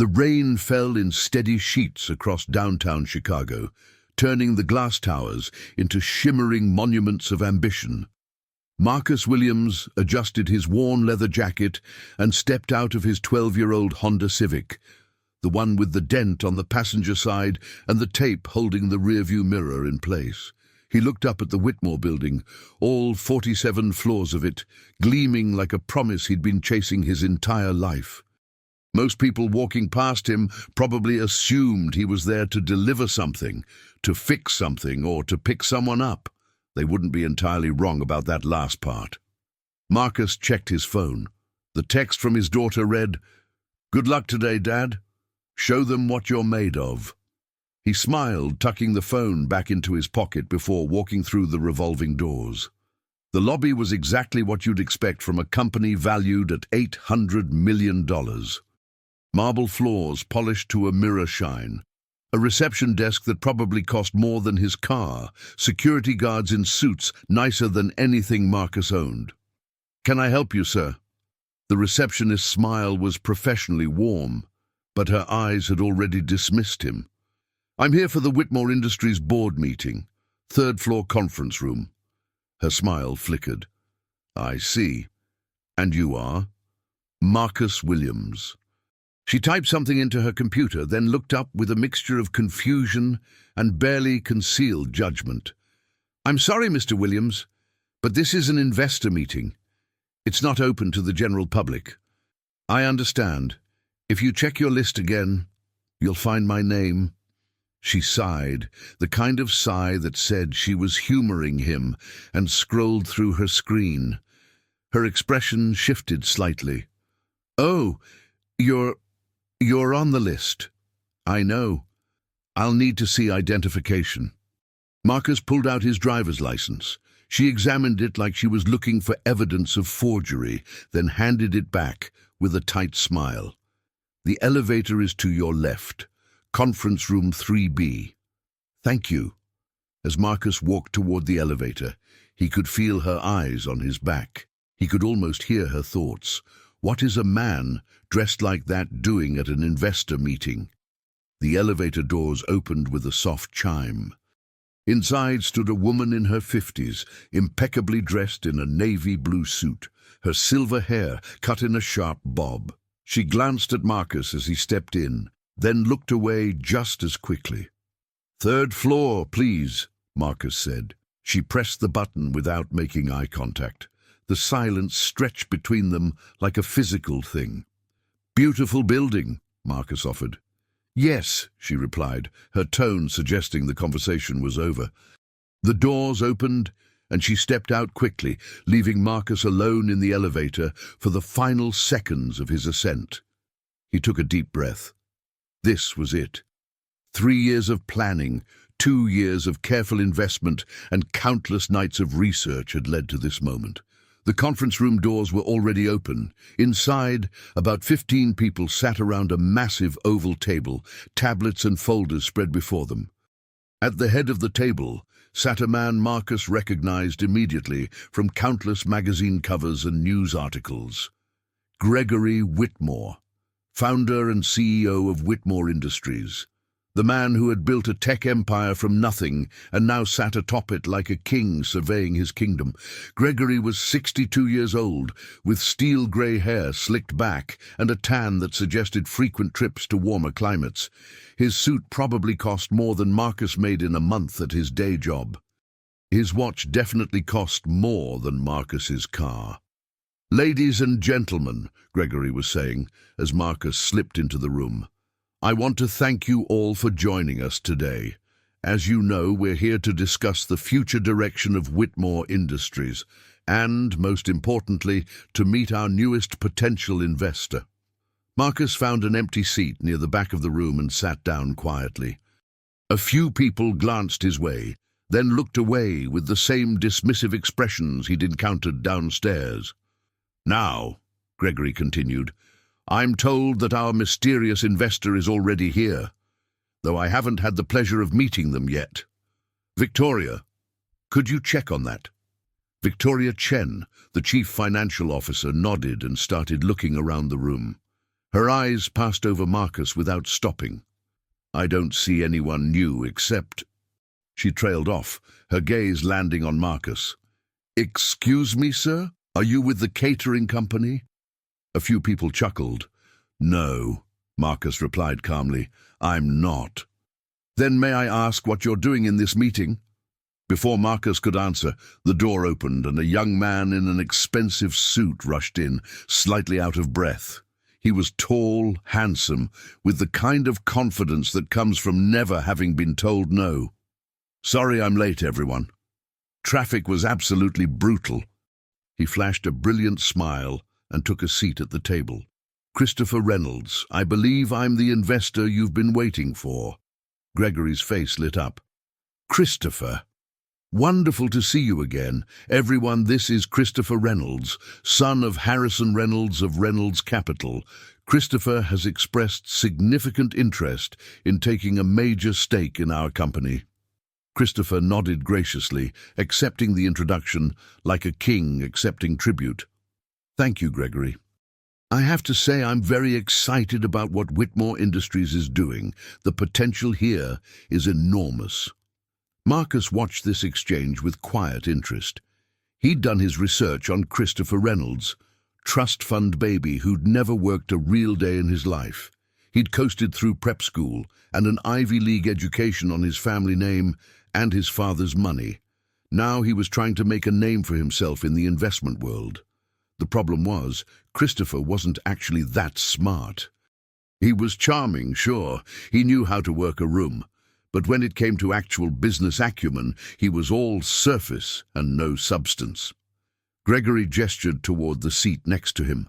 The rain fell in steady sheets across downtown Chicago, turning the glass towers into shimmering monuments of ambition. Marcus Williams adjusted his worn leather jacket and stepped out of his 12-year-old Honda Civic, the one with the dent on the passenger side and the tape holding the rearview mirror in place. He looked up at the Whitmore building, all 47 floors of it, gleaming like a promise he'd been chasing his entire life. Most people walking past him probably assumed he was there to deliver something, to fix something, or to pick someone up. They wouldn't be entirely wrong about that last part. Marcus checked his phone. The text from his daughter read, "Good luck today, Dad. Show them what you're made of." He smiled, tucking the phone back into his pocket before walking through the revolving doors. The lobby was exactly what you'd expect from a company valued at $800 million. Marble floors polished to a mirror shine. A reception desk that probably cost more than his car. Security guards in suits nicer than anything Marcus owned. "Can I help you, sir?" The receptionist's smile was professionally warm, but her eyes had already dismissed him. "I'm here for the Whitmore Industries board meeting, third-floor conference room." Her smile flickered. "I see. And you are?" "Marcus Williams." She typed something into her computer, then looked up with a mixture of confusion and barely concealed judgment. "I'm sorry, Mr. Williams, but this is an investor meeting. It's not open to the general public." "I understand. If you check your list again, you'll find my name." She sighed, the kind of sigh that said she was humoring him, and scrolled through her screen. Her expression shifted slightly. "Oh, You're on the list." "I know. I'll need to see identification." Marcus pulled out his driver's license. She examined it like she was looking for evidence of forgery, then handed it back with a tight smile. "The elevator is to your left. Conference room 3B. "Thank you." As Marcus walked toward the elevator, he could feel her eyes on his back. He could almost hear her thoughts. What is a man dressed like that doing at an investor meeting? The elevator doors opened with a soft chime. Inside stood a woman in her 50s, impeccably dressed in a navy blue suit, her silver hair cut in a sharp bob. She glanced at Marcus as he stepped in, then looked away just as quickly. "Third floor, please," Marcus said. She pressed the button without making eye contact. The silence stretched between them like a physical thing. "Beautiful building," Marcus offered. "Yes," she replied, her tone suggesting the conversation was over. The doors opened, and she stepped out quickly, leaving Marcus alone in the elevator for the final seconds of his ascent. He took a deep breath. This was it. 3 years of planning, 2 years of careful investment, and countless nights of research had led to this moment. The conference room doors were already open. Inside, about 15 people sat around a massive oval table, tablets and folders spread before them. At the head of the table sat a man Marcus recognized immediately from countless magazine covers and news articles. Gregory Whitmore, founder and CEO of Whitmore Industries. The man who had built a tech empire from nothing and now sat atop it like a king surveying his kingdom. Gregory was 62 years old, with steel-grey hair slicked back and a tan that suggested frequent trips to warmer climates. His suit probably cost more than Marcus made in a month at his day job. His watch definitely cost more than Marcus's car. "Ladies and gentlemen," Gregory was saying, as Marcus slipped into the room, "I want to thank you all for joining us today. As you know, we're here to discuss the future direction of Whitmore Industries and, most importantly, to meet our newest potential investor." Marcus found an empty seat near the back of the room and sat down quietly. A few people glanced his way, then looked away with the same dismissive expressions he'd encountered downstairs. "Now," Gregory continued, "I'm told that our mysterious investor is already here, though I haven't had the pleasure of meeting them yet. Victoria, could you check on that?" Victoria Chen, the chief financial officer, nodded and started looking around the room. Her eyes passed over Marcus without stopping. "I don't see anyone new except—" She trailed off, her gaze landing on Marcus. "Excuse me, sir? Are you with the catering company?" A few people chuckled. "No," Marcus replied calmly, "I'm not." "Then may I ask what you're doing in this meeting?" Before Marcus could answer, the door opened and a young man in an expensive suit rushed in, slightly out of breath. He was tall, handsome, with the kind of confidence that comes from never having been told no. "Sorry I'm late, everyone. Traffic was absolutely brutal." He flashed a brilliant smile and took a seat at the table. "Christopher Reynolds, I believe I'm the investor you've been waiting for." Gregory's face lit up. "Christopher, wonderful to see you again. Everyone, this is Christopher Reynolds, son of Harrison Reynolds of Reynolds Capital. Christopher has expressed significant interest in taking a major stake in our company." Christopher nodded graciously, accepting the introduction like a king accepting tribute. "Thank you, Gregory. I have to say I'm very excited about what Whitmore Industries is doing. The potential here is enormous." Marcus watched this exchange with quiet interest. He'd done his research on Christopher Reynolds, trust fund baby who'd never worked a real day in his life. He'd coasted through prep school and an Ivy League education on his family name and his father's money. Now he was trying to make a name for himself in the investment world. The problem was, Christopher wasn't actually that smart. He was charming, sure. He knew how to work a room. But when it came to actual business acumen, he was all surface and no substance. Gregory gestured toward the seat next to him.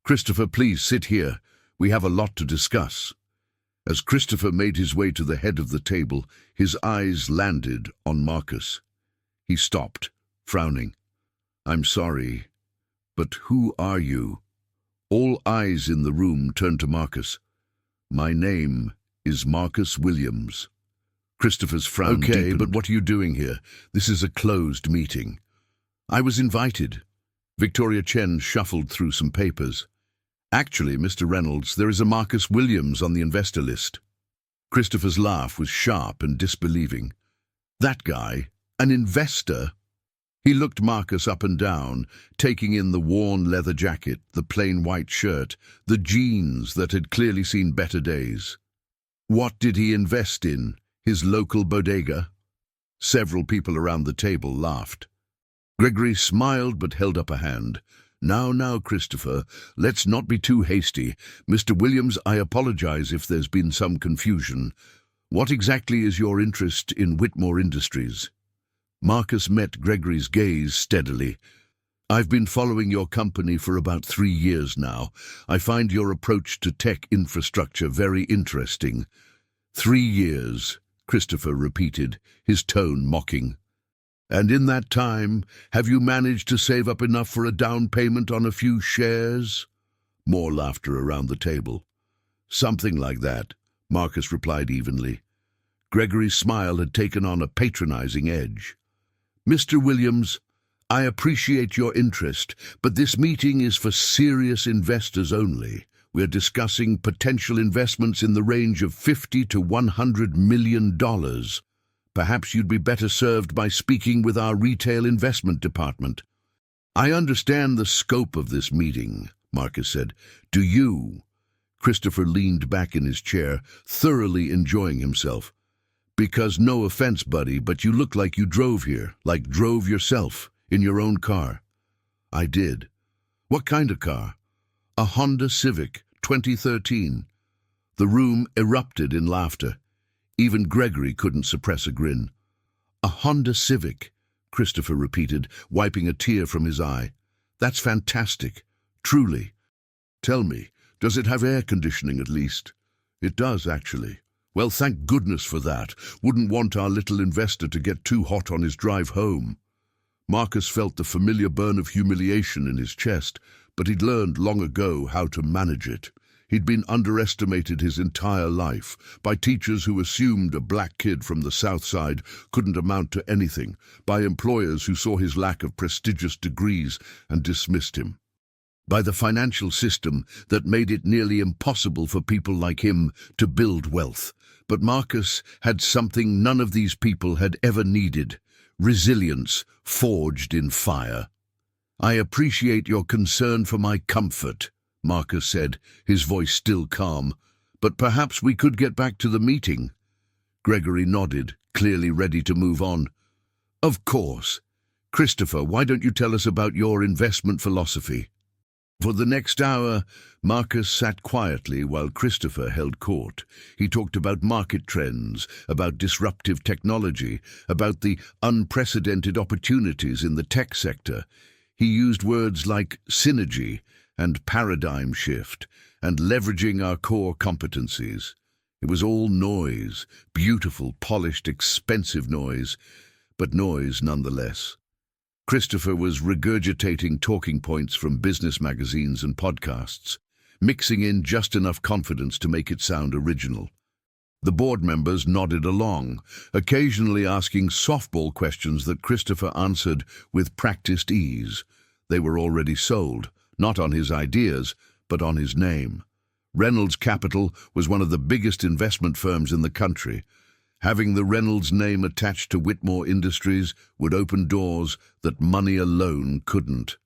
"Christopher, please sit here. We have a lot to discuss." As Christopher made his way to the head of the table, his eyes landed on Marcus. He stopped, frowning. "I'm sorry, but who are you?" All eyes in the room turned to Marcus. "My name is Marcus Williams." Christopher's frown deepened. "Okay, but what are you doing here? This is a closed meeting." "I was invited." Victoria Chen shuffled through some papers. "Actually, Mr. Reynolds, there is a Marcus Williams on the investor list." Christopher's laugh was sharp and disbelieving. "That guy? An investor?" He looked Marcus up and down, taking in the worn leather jacket, the plain white shirt, the jeans that had clearly seen better days. What did he invest in? His local bodega? Several people around the table laughed. Gregory smiled but held up a hand. Now, Christopher, let's not be too hasty. Mr. Williams, I apologize if there's been some confusion. What exactly is your interest in Whitmore Industries?" Marcus met Gregory's gaze steadily. "I've been following your company for about 3 years now. I find your approach to tech infrastructure very interesting." 3 years, Christopher repeated, his tone mocking. "And in that time, have you managed to save up enough for a down payment on a few shares?" More laughter around the table. "Something like that," Marcus replied evenly. Gregory's smile had taken on a patronizing edge. "Mr. Williams, I appreciate your interest, but this meeting is for serious investors only. We're discussing potential investments in the range of $50 to $100 million. Perhaps you'd be better served by speaking with our retail investment department." "I understand the scope of this meeting," Marcus said. "Do you?" Christopher leaned back in his chair, thoroughly enjoying himself. "Because no offense, buddy, but you look like you drove here, like drove yourself, in your own car." "I did." "What kind of car?" "A Honda Civic, 2013. The room erupted in laughter. Even Gregory couldn't suppress a grin. "A Honda Civic," Christopher repeated, wiping a tear from his eye. "That's fantastic, truly. Tell me, does it have air conditioning at least?" "It does, actually." "Well, thank goodness for that. Wouldn't want our little investor to get too hot on his drive home." Marcus felt the familiar burn of humiliation in his chest, but he'd learned long ago how to manage it. He'd been underestimated his entire life by teachers who assumed a black kid from the South Side couldn't amount to anything, by employers who saw his lack of prestigious degrees and dismissed him. by the financial system that made it nearly impossible for people like him to build wealth. But Marcus had something none of these people had ever needed: resilience forged in fire. "I appreciate your concern for my comfort," Marcus said, his voice still calm. "But perhaps we could get back to the meeting." Gregory nodded, clearly ready to move on. "Of course. Christopher, why don't you tell us about your investment philosophy?" For the next hour, Marcus sat quietly while Christopher held court. He talked about market trends, about disruptive technology, about the unprecedented opportunities in the tech sector. He used words like synergy and paradigm shift and leveraging our core competencies. It was all noise, beautiful, polished, expensive noise, but noise nonetheless. Christopher was regurgitating talking points from business magazines and podcasts, mixing in just enough confidence to make it sound original. The board members nodded along, occasionally asking softball questions that Christopher answered with practiced ease. They were already sold, not on his ideas, but on his name. Reynolds Capital was one of the biggest investment firms in the country. Having the Reynolds name attached to Whitmore Industries would open doors that money alone couldn't.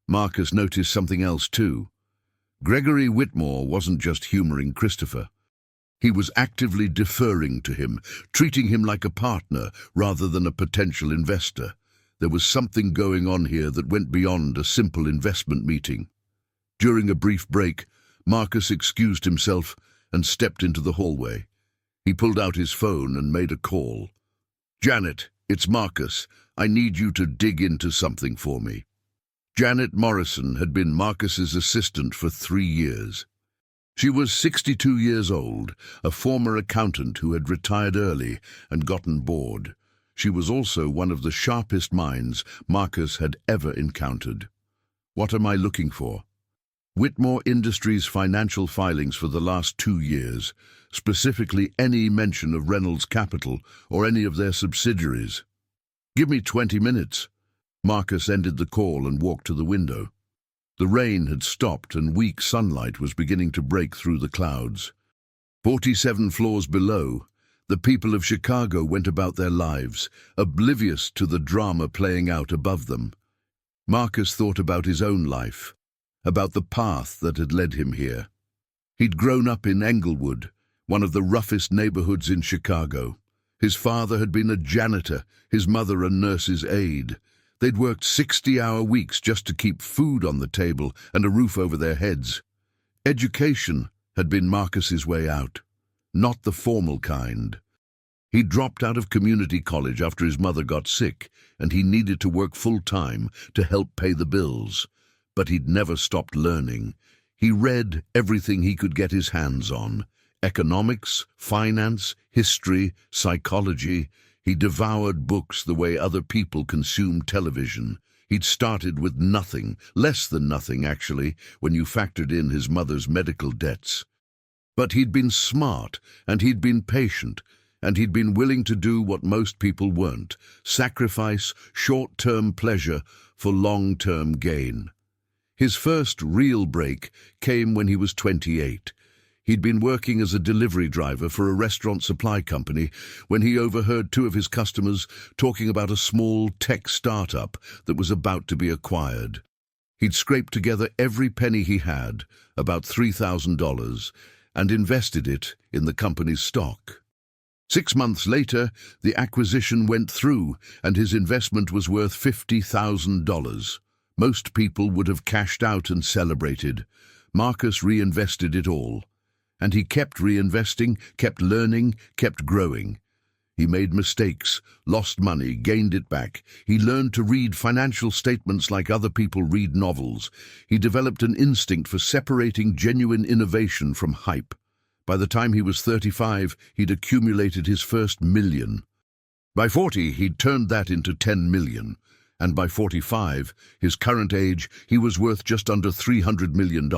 Marcus noticed something else too. Gregory Whitmore wasn't just humoring Christopher. He was actively deferring to him, treating him like a partner rather than a potential investor. There was something going on here that went beyond a simple investment meeting. During a brief break, Marcus excused himself and stepped into the hallway. He pulled out his phone and made a call. "Janet, it's Marcus. I need you to dig into something for me." Janet Morrison had been Marcus's assistant for 3 years. She was 62 years old, a former accountant who had retired early and gotten bored. She was also one of the sharpest minds Marcus had ever encountered. "What am I looking for?" "Whitmore Industries' financial filings for the last 2 years, specifically any mention of Reynolds Capital or any of their subsidiaries." "Give me 20 minutes." Marcus ended the call and walked to the window. The rain had stopped and weak sunlight was beginning to break through the clouds. 47 floors below, the people of Chicago went about their lives, oblivious to the drama playing out above them. Marcus thought about his own life, about the path that had led him here. He'd grown up in Englewood, one of the roughest neighborhoods in Chicago. His father had been a janitor, his mother a nurse's aide. They'd worked 60-hour weeks just to keep food on the table and a roof over their heads. Education had been Marcus's way out, not the formal kind. He dropped out of community college after his mother got sick, and he needed to work full-time to help pay the bills. But he'd never stopped learning. He read everything he could get his hands on: economics, finance, history, psychology. He devoured books the way other people consume television. He'd started with nothing, less than nothing actually, when you factored in his mother's medical debts. But he'd been smart, and he'd been patient, and he'd been willing to do what most people weren't: sacrifice short-term pleasure for long-term gain. His first real break came when he was 28. He'd been working as a delivery driver for a restaurant supply company when he overheard 2 of his customers talking about a small tech startup that was about to be acquired. He'd scraped together every penny he had, about $3,000, and invested it in the company's stock. 6 months later, the acquisition went through, and his investment was worth $50,000. Most people would have cashed out and celebrated. Marcus reinvested it all. And he kept reinvesting, kept learning, kept growing. He made mistakes, lost money, gained it back. He learned to read financial statements like other people read novels. He developed an instinct for separating genuine innovation from hype. By the time he was 35, he'd accumulated his first million. By 40, he'd turned that into 10 million. And by 45, his current age, he was worth just under $300 million.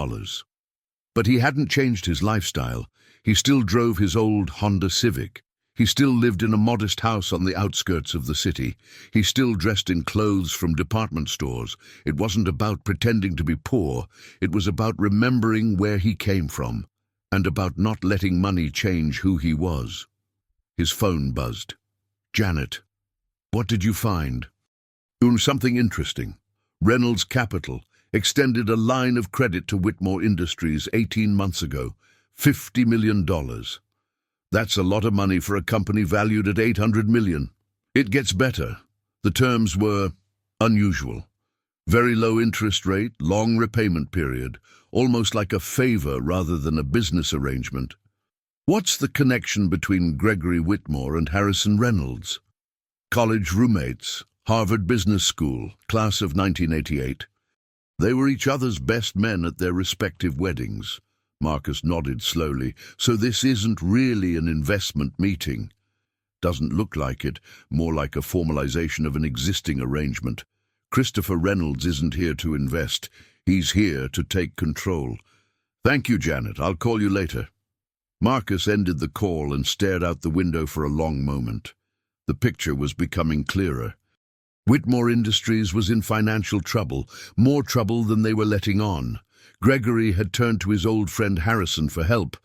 But he hadn't changed his lifestyle. He still drove his old Honda Civic. He still lived in a modest house on the outskirts of the city. He still dressed in clothes from department stores. It wasn't about pretending to be poor. It was about remembering where he came from, and about not letting money change who he was. His phone buzzed. "Janet, what did you find?" "Something interesting. Reynolds Capital extended a line of credit to Whitmore Industries 18 months ago. $50 million. That's a lot of money for a company valued at $800 million. It gets better. The terms were unusual. Very low interest rate, long repayment period, almost like a favor rather than a business arrangement." "What's the connection between Gregory Whitmore and Harrison Reynolds?" "College roommates, Harvard Business School, class of 1988. They were each other's best men at their respective weddings." Marcus nodded slowly. "So this isn't really an investment meeting?" "Doesn't look like it, more like a formalization of an existing arrangement. Christopher Reynolds isn't here to invest. He's here to take control." "Thank you, Janet. I'll call you later." Marcus ended the call and stared out the window for a long moment. The picture was becoming clearer. Whitmore Industries was in financial trouble, more trouble than they were letting on. Gregory had turned to his old friend Harrison for help,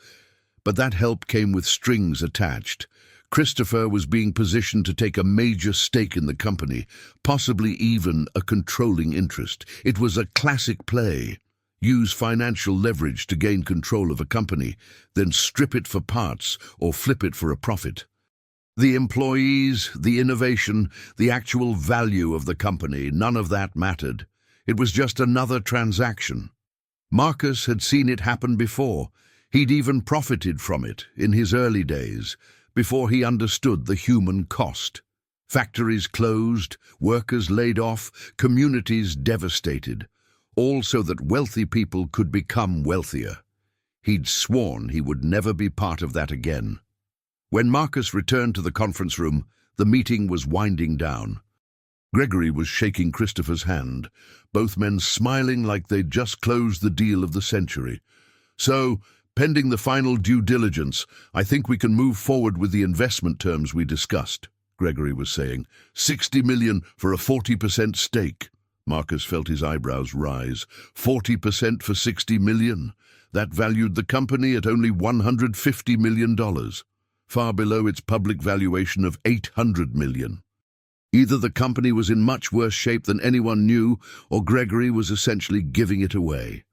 but that help came with strings attached. Christopher was being positioned to take a major stake in the company, possibly even a controlling interest. It was a classic play. Use financial leverage to gain control of a company, then strip it for parts or flip it for a profit. The employees, the innovation, the actual value of the company, none of that mattered. It was just another transaction. Marcus had seen it happen before. He'd even profited from it in his early days, before he understood the human cost. Factories closed, workers laid off, communities devastated, all so that wealthy people could become wealthier. He'd sworn he would never be part of that again. When Marcus returned to the conference room, the meeting was winding down. Gregory was shaking Christopher's hand, both men smiling like they'd just closed the deal of the century. "So, pending the final due diligence, I think we can move forward with the investment terms we discussed," Gregory was saying. $60 million for a 40% stake." Marcus felt his eyebrows rise. 40% for $60 million? That valued the company at only $150 million. Far below its public valuation of $800 million. Either the company was in much worse shape than anyone knew, or Gregory was essentially giving it away.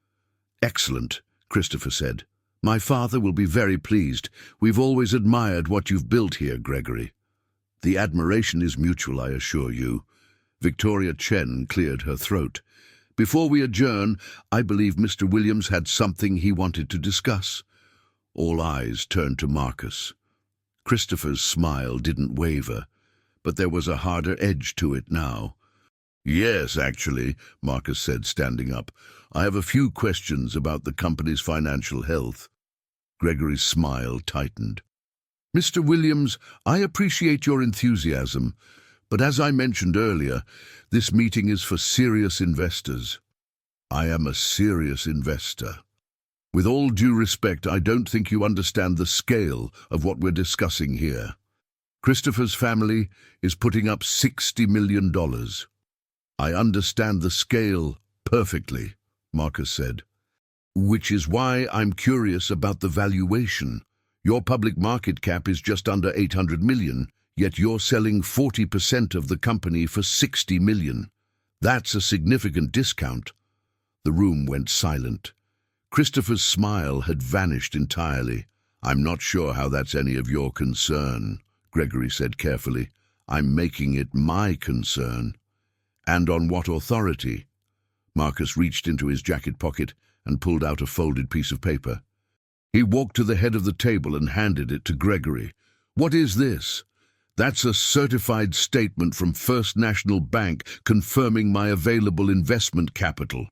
"Excellent," Christopher said. "My father will be very pleased. We've always admired what you've built here, Gregory." "The admiration is mutual, I assure you." Victoria Chen cleared her throat. "Before we adjourn, I believe Mr. Williams had something he wanted to discuss." All eyes turned to Marcus. Christopher's smile didn't waver, but there was a harder edge to it now. "Yes, actually," Marcus said, standing up. "I have a few questions about the company's financial health." Gregory's smile tightened. "Mr. Williams, I appreciate your enthusiasm, but as I mentioned earlier, this meeting is for serious investors." "I am a serious investor. With all due respect, I don't think you understand the scale of what we're discussing here. Christopher's family is putting up $60 million. "I understand the scale perfectly," Marcus said. "Which is why I'm curious about the valuation. Your public market cap is just under $800 million, yet you're selling 40% of the company for $60 million. That's a significant discount." The room went silent. Christopher's smile had vanished entirely. "I'm not sure how that's any of your concern," Gregory said carefully. "I'm making it my concern." "And on what authority?" Marcus reached into his jacket pocket and pulled out a folded piece of paper. He walked to the head of the table and handed it to Gregory. "What is this?" "That's a certified statement from First National Bank confirming my available investment capital."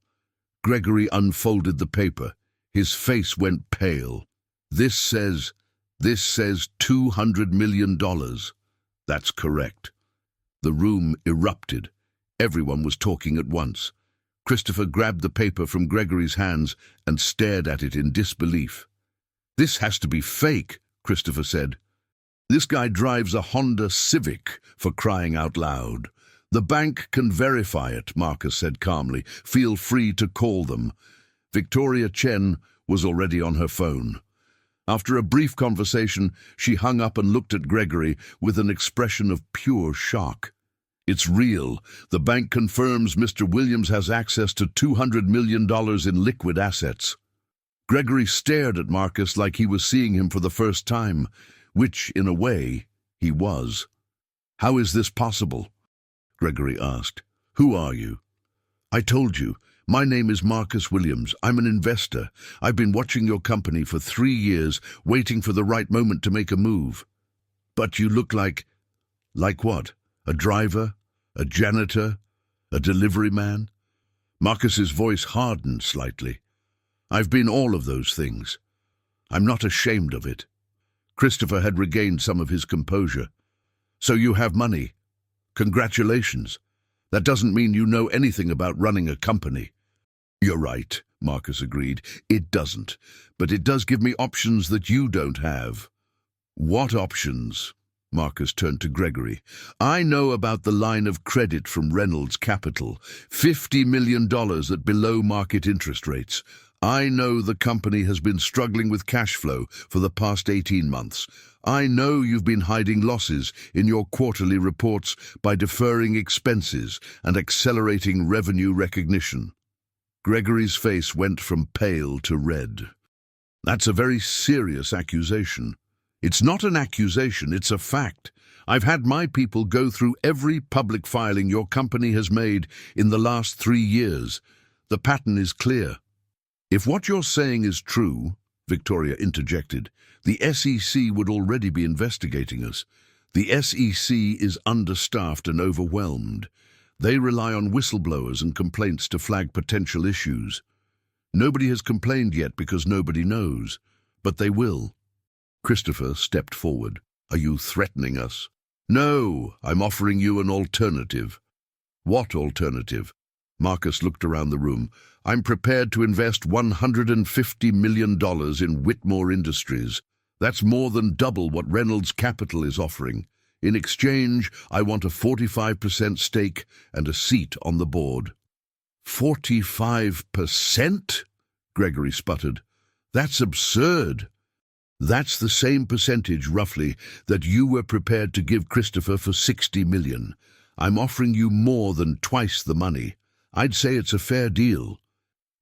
Gregory unfolded the paper. His face went pale. This says $200 million. That's correct." The room erupted. Everyone was talking at once. Christopher grabbed the paper from Gregory's hands and stared at it in disbelief. "This has to be fake," Christopher said. This guy drives a Honda Civic, for crying out loud. The bank can verify it, Marcus said calmly. Feel free to call them. Victoria Chen was already on her phone. After a brief conversation, she hung up and looked at Gregory with an expression of pure shock. It's real. The bank confirms Mr. Williams has access to $200 million in liquid assets. Gregory stared at Marcus like he was seeing him for the first time, which, in a way, he was. How is this possible? Gregory asked. Who are you? I told you. My name is Marcus Williams. I'm an investor. I've been watching your company for 3 years, waiting for the right moment to make a move. But you look like... Like what? A driver? A janitor? A delivery man? Marcus's voice hardened slightly. I've been all of those things. I'm not ashamed of it. Christopher had regained some of his composure. So you have money. Congratulations. That doesn't mean you know anything about running a company. You're right, Marcus agreed. It doesn't. But it does give me options that you don't have. What options? Marcus turned to Gregory. I know about the line of credit from Reynolds Capital. $50 million at below-market interest rates. I know the company has been struggling with cash flow for the past 18 months. I know you've been hiding losses in your quarterly reports by deferring expenses and accelerating revenue recognition. Gregory's face went from pale to red. That's a very serious accusation. It's not an accusation, it's a fact. I've had my people go through every public filing your company has made in the last 3 years. The pattern is clear. If what you're saying is true, Victoria interjected, the SEC would already be investigating us. The SEC is understaffed and overwhelmed. They rely on whistleblowers and complaints to flag potential issues. Nobody has complained yet because nobody knows, but they will. Christopher stepped forward. Are you threatening us? No, I'm offering you an alternative. What alternative? Marcus looked around the room. I'm prepared to invest $150 million in Whitmore Industries. That's more than double what Reynolds Capital is offering. In exchange, I want a 45% stake and a seat on the board. 45%? Gregory sputtered. That's absurd. That's the same percentage, roughly, that you were prepared to give Christopher for $60 million. I'm offering you more than twice the money. I'd say it's a fair deal.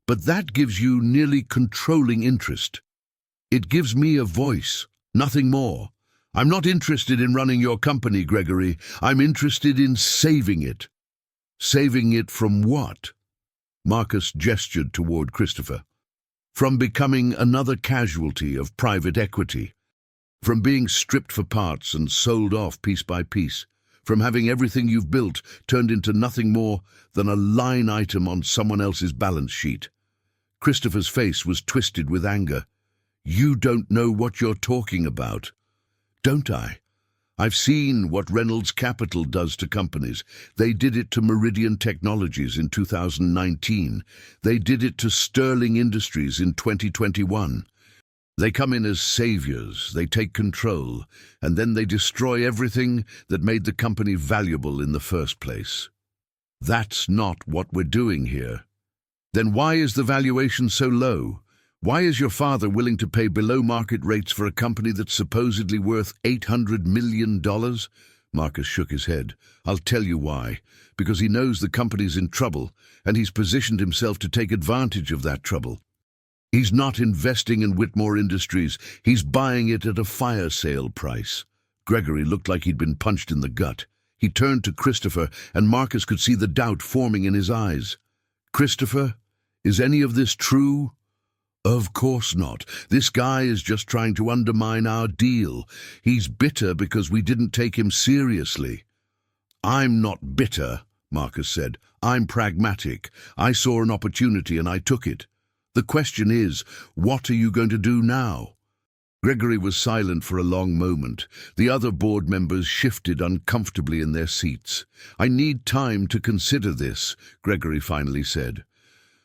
But that gives you nearly controlling interest. It gives me a voice, nothing more. I'm not interested in running your company, Gregory. I'm interested in saving it. Saving it from what? Marcus gestured toward Christopher. From becoming another casualty of private equity. From being stripped for parts and sold off piece by piece. From having everything you've built turned into nothing more than a line item on someone else's balance sheet. Christopher's face was twisted with anger. You don't know what you're talking about. Don't I? I've seen what Reynolds Capital does to companies. They did it to Meridian Technologies in 2019. They did it to Sterling Industries in 2021. They come in as saviors, they take control, and then they destroy everything that made the company valuable in the first place. That's not what we're doing here. Then why is the valuation so low? Why is your father willing to pay below market rates for a company that's supposedly worth $800 million? Marcus shook his head. I'll tell you why. Because he knows the company's in trouble, and he's positioned himself to take advantage of that trouble. He's not investing in Whitmore Industries. He's buying it at a fire sale price. Gregory looked like he'd been punched in the gut. He turned to Christopher, and Marcus could see the doubt forming in his eyes. Christopher, is any of this true? Of course not. This guy is just trying to undermine our deal. He's bitter because we didn't take him seriously. I'm not bitter, Marcus said. I'm pragmatic. I saw an opportunity and I took it. The question is, what are you going to do now? Gregory was silent for a long moment. The other board members shifted uncomfortably in their seats. I need time to consider this, Gregory finally said.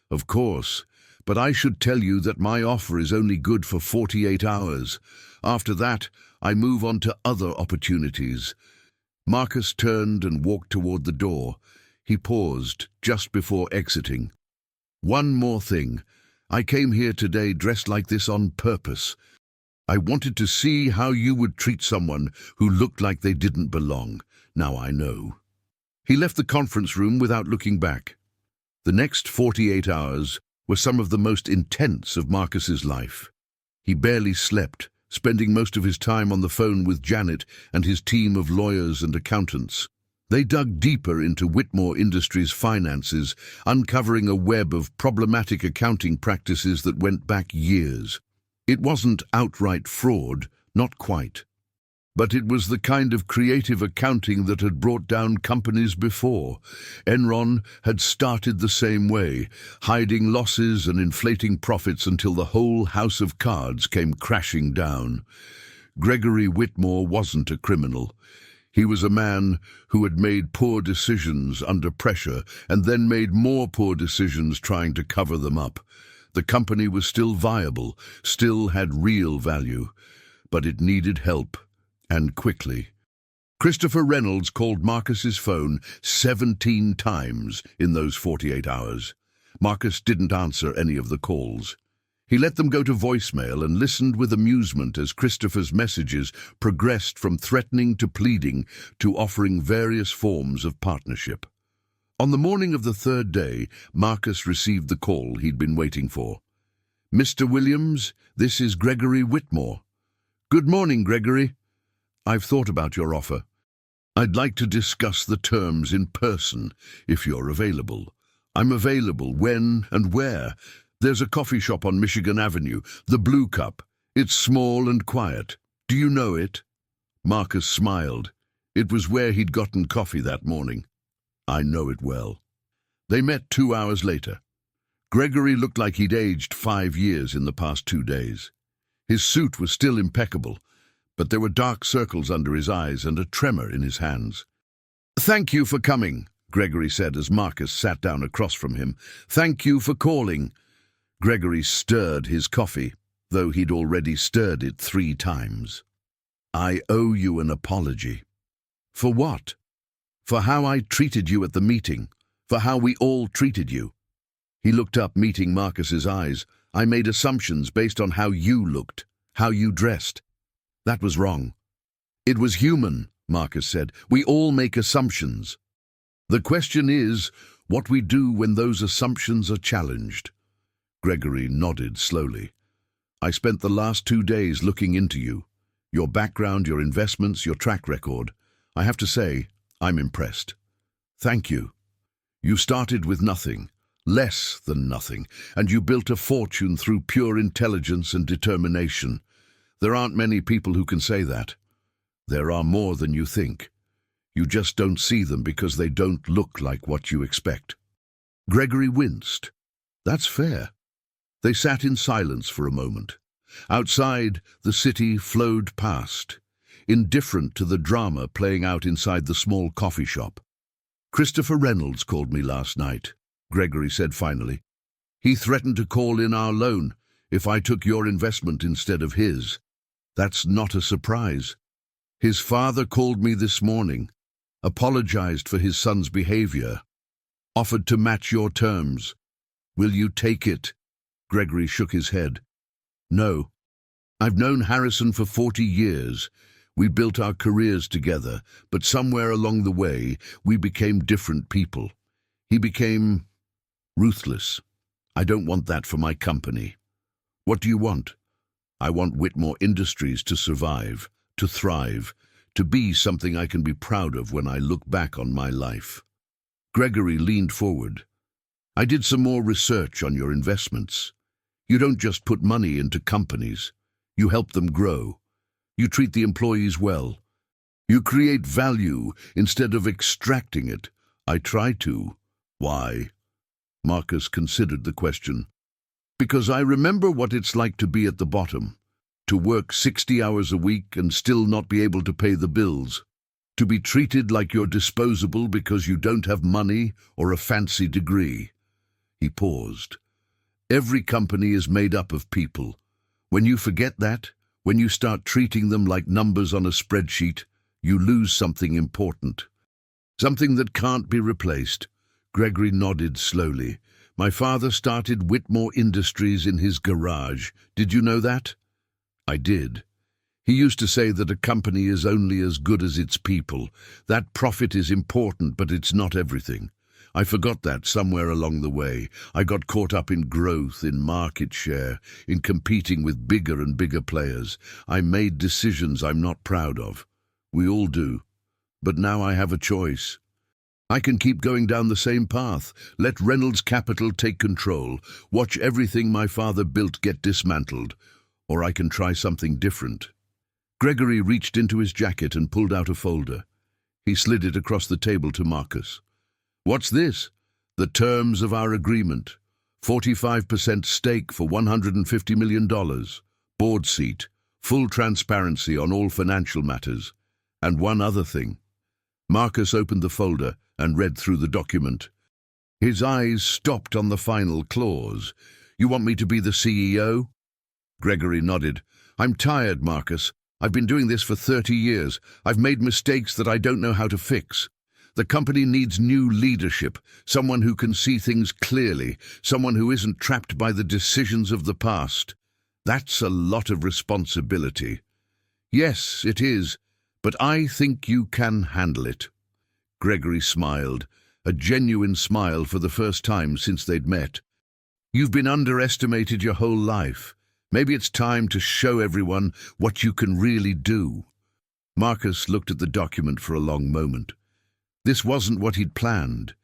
Of course. But I should tell you that my offer is only good for 48 hours. After that, I move on to other opportunities." Marcus turned and walked toward the door. He paused just before exiting. "One more thing. I came here today dressed like this on purpose. I wanted to see how you would treat someone who looked like they didn't belong. Now I know." He left the conference room without looking back. The next 48 hours were some of the most intense of Marcus's life. He barely slept, spending most of his time on the phone with Janet and his team of lawyers and accountants. They dug deeper into Whitmore Industries' finances, uncovering a web of problematic accounting practices that went back years. It wasn't outright fraud, not quite. But it was the kind of creative accounting that had brought down companies before. Enron had started the same way, hiding losses and inflating profits until the whole house of cards came crashing down. Gregory Whitmore wasn't a criminal. He was a man who had made poor decisions under pressure and then made more poor decisions trying to cover them up. The company was still viable, still had real value, but it needed help, and quickly. Christopher Reynolds called Marcus's phone 17 times in those 48 hours. Marcus didn't answer any of the calls. He let them go to voicemail and listened with amusement as Christopher's messages progressed from threatening to pleading to offering various forms of partnership. On the morning of the third day, Marcus received the call he'd been waiting for. "Mr. Williams, this is Gregory Whitmore." "Good morning, Gregory. I've thought about your offer. I'd like to discuss the terms in person, if you're available." "I'm available. When and where?" "There's a coffee shop on Michigan Avenue, the Blue Cup. It's small and quiet. Do you know it?" Marcus smiled. It was where he'd gotten coffee that morning. "I know it well." They met 2 hours later. Gregory looked like he'd aged 5 years in the past 2 days. His suit was still impeccable, but there were dark circles under his eyes and a tremor in his hands. "Thank you for coming," Gregory said as Marcus sat down across from him. "Thank you for calling." Gregory stirred his coffee, though he'd already stirred it 3 times. "I owe you an apology." "For what?" "For how I treated you at the meeting, for how we all treated you." He looked up, meeting Marcus's eyes. "I made assumptions based on how you looked, how you dressed. That was wrong." "It was human," Marcus said. "We all make assumptions. The question is what we do when those assumptions are challenged." Gregory nodded slowly. "I spent the last 2 days looking into you, your background, your investments, your track record. I have to say, I'm impressed. Thank you. You started with nothing, less than nothing, and you built a fortune through pure intelligence and determination. There aren't many people who can say that. There are more than you think. You just don't see them because they don't look like what you expect." Gregory winced. "That's fair." They sat in silence for a moment. Outside, the city flowed past, indifferent to the drama playing out inside the small coffee shop. "Christopher Reynolds called me last night," Gregory said finally. "He threatened to call in our loan if I took your investment instead of his. That's not a surprise. His father called me this morning, apologized for his son's behavior, offered to match your terms. Will you take it?" Gregory shook his head. "No. I've known Harrison for 40 years. We built our careers together, but somewhere along the way, we became different people. He became ruthless. I don't want that for my company." "What do you want?" "I want Whitmore Industries to survive, to thrive, to be something I can be proud of when I look back on my life." Gregory leaned forward. "I did some more research on your investments. You don't just put money into companies. You help them grow. You treat the employees well. You create value instead of extracting it." "I try to." "Why?" Marcus considered the question. "Because I remember what it's like to be at the bottom, to work 60 hours a week and still not be able to pay the bills, to be treated like you're disposable because you don't have money or a fancy degree." He paused. "Every company is made up of people. When you forget that, When you start treating them like numbers on a spreadsheet, you lose something important. Something that can't be replaced. Gregory nodded slowly. My father started Whitmore Industries in his garage. Did you know that? I did. He used to say that a company is only as good as its people. That profit is important, but it's not everything. I forgot that somewhere along the way. I got caught up in growth, in market share, in competing with bigger and bigger players. I made decisions I'm not proud of. We all do. But now I have a choice. I can keep going down the same path, let Reynolds Capital take control, watch everything my father built get dismantled, or I can try something different. Gregory reached into his jacket and pulled out a folder. He slid it across the table to Marcus. What's this? The terms of our agreement. 45% stake for $150 million. Board seat. Full transparency on all financial matters. And one other thing. Marcus opened the folder and read through the document. His eyes stopped on the final clause. You want me to be the CEO? Gregory nodded. I'm tired, Marcus. I've been doing this for 30 years. I've made mistakes that I don't know how to fix. The company needs new leadership, someone who can see things clearly, someone who isn't trapped by the decisions of the past. That's a lot of responsibility. Yes, it is, but I think you can handle it. Gregory smiled, a genuine smile for the first time since they'd met. You've been underestimated your whole life. Maybe it's time to show everyone what you can really do. Marcus looked at the document for a long moment. This wasn't what he'd planned.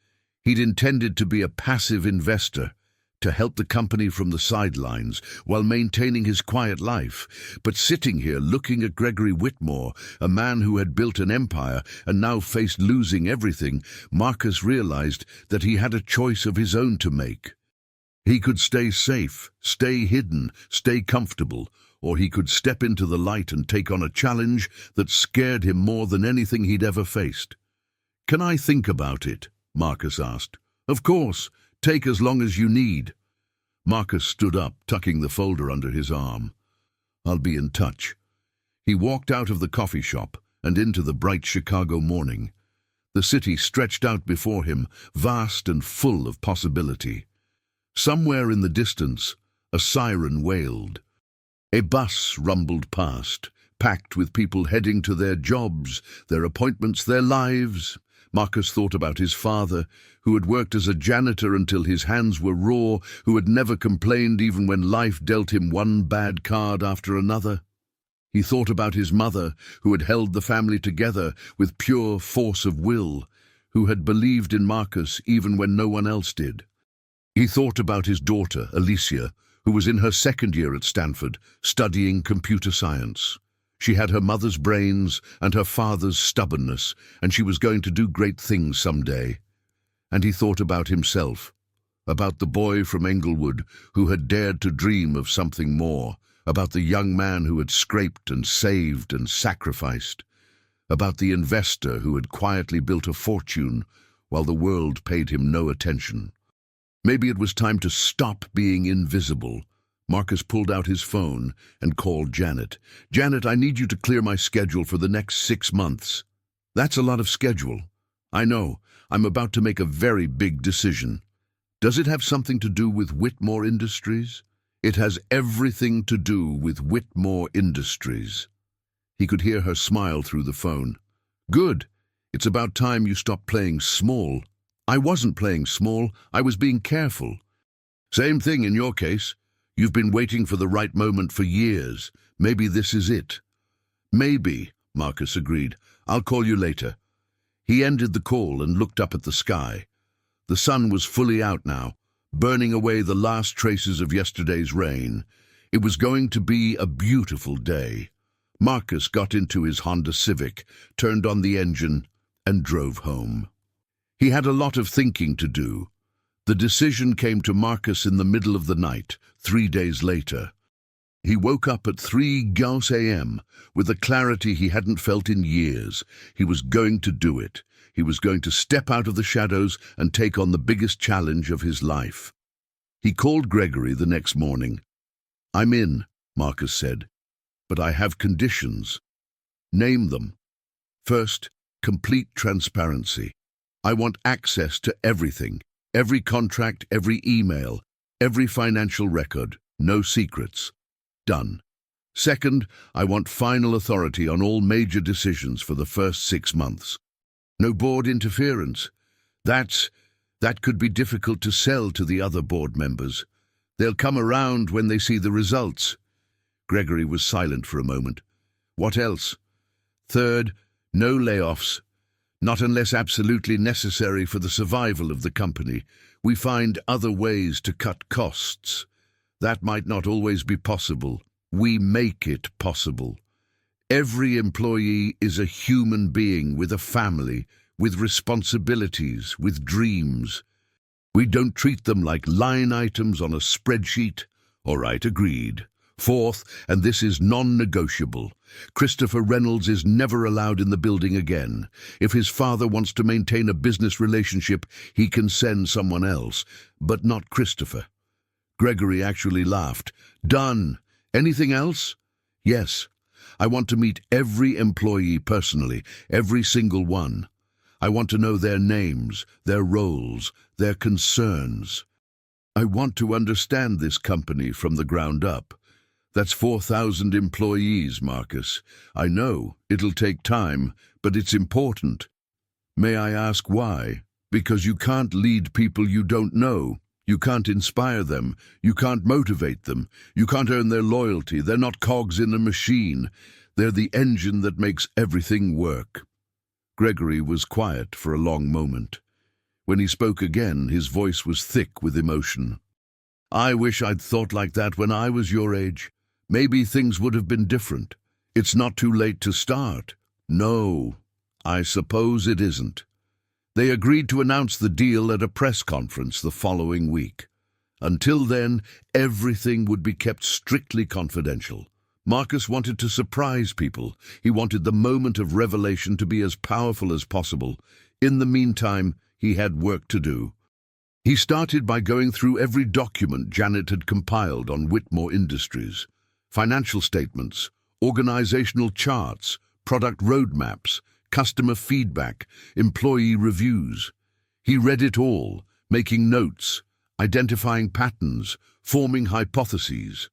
He'd intended to be a passive investor, to help the company from the sidelines while maintaining his quiet life. But sitting here looking at Gregory Whitmore, a man who had built an empire and now faced losing everything, Marcus realized that he had a choice of his own to make. He could stay safe, stay hidden, stay comfortable, or he could step into the light and take on a challenge that scared him more than anything he'd ever faced. Can I think about it? Marcus asked. Of course. Take as long as you need. Marcus stood up, tucking the folder under his arm. I'll be in touch. He walked out of the coffee shop and into the bright Chicago morning. The city stretched out before him, vast and full of possibility. Somewhere in the distance, a siren wailed. A bus rumbled past, packed with people heading to their jobs, their appointments, their lives. Marcus thought about his father, who had worked as a janitor until his hands were raw, who had never complained even when life dealt him one bad card after another. He thought about his mother, who had held the family together with pure force of will, who had believed in Marcus even when no one else did. He thought about his daughter, Alicia, who was in her second year at Stanford, studying computer science. She had her mother's brains and her father's stubbornness, and she was going to do great things someday. And he thought about himself, about the boy from Englewood who had dared to dream of something more, about the young man who had scraped and saved and sacrificed, about the investor who had quietly built a fortune while the world paid him no attention. Maybe it was time to stop being invisible. Marcus pulled out his phone and called Janet. Janet, I need you to clear my schedule for the next 6 months. That's a lot of schedule. I know. I'm about to make a very big decision. Does it have something to do with Whitmore Industries? It has everything to do with Whitmore Industries. He could hear her smile through the phone. Good. It's about time you stopped playing small. I wasn't playing small. I was being careful. Same thing in your case. You've been waiting for the right moment for years. Maybe this is it. Maybe, Marcus agreed. I'll call you later. He ended the call and looked up at the sky. The sun was fully out now, burning away the last traces of yesterday's rain. It was going to be a beautiful day. Marcus got into his Honda Civic, turned on the engine, and drove home. He had a lot of thinking to do. The decision came to Marcus in the middle of the night, 3 days later. He woke up at 3 a.m. with a clarity he hadn't felt in years. He was going to do it. He was going to step out of the shadows and take on the biggest challenge of his life. He called Gregory the next morning. I'm in, Marcus said, but I have conditions. Name them. First, complete transparency. I want access to everything, every contract, every email, every financial record, no secrets. Done. Second, I want final authority on all major decisions for the first 6 months. No board interference. That could be difficult to sell to the other board members. They'll come around when they see the results. Gregory was silent for a moment. What else? Third, no layoffs. Not unless absolutely necessary for the survival of the company. We find other ways to cut costs. That might not always be possible. We make it possible. Every employee is a human being with a family, with responsibilities, with dreams. We don't treat them like line items on a spreadsheet. All right, agreed. Fourth, and this is non-negotiable, Christopher Reynolds is never allowed in the building again. If his father wants to maintain a business relationship, he can send someone else, but not Christopher. Gregory actually laughed. Done. Anything else? Yes. I want to meet every employee personally, every single one. I want to know their names, their roles, their concerns. I want to understand this company from the ground up. That's 4,000 employees, Marcus. I know, it'll take time, but it's important. May I ask why? Because you can't lead people you don't know. You can't inspire them. You can't motivate them. You can't earn their loyalty. They're not cogs in a machine. They're the engine that makes everything work. Gregory was quiet for a long moment. When he spoke again, his voice was thick with emotion. I wish I'd thought like that when I was your age. Maybe things would have been different. It's not too late to start. No, I suppose it isn't. They agreed to announce the deal at a press conference the following week. Until then, everything would be kept strictly confidential. Marcus wanted to surprise people. He wanted the moment of revelation to be as powerful as possible. In the meantime, he had work to do. He started by going through every document Janet had compiled on Whitmore Industries. Financial statements, organizational charts, product roadmaps, customer feedback, employee reviews. He read it all, making notes, identifying patterns, forming hypotheses.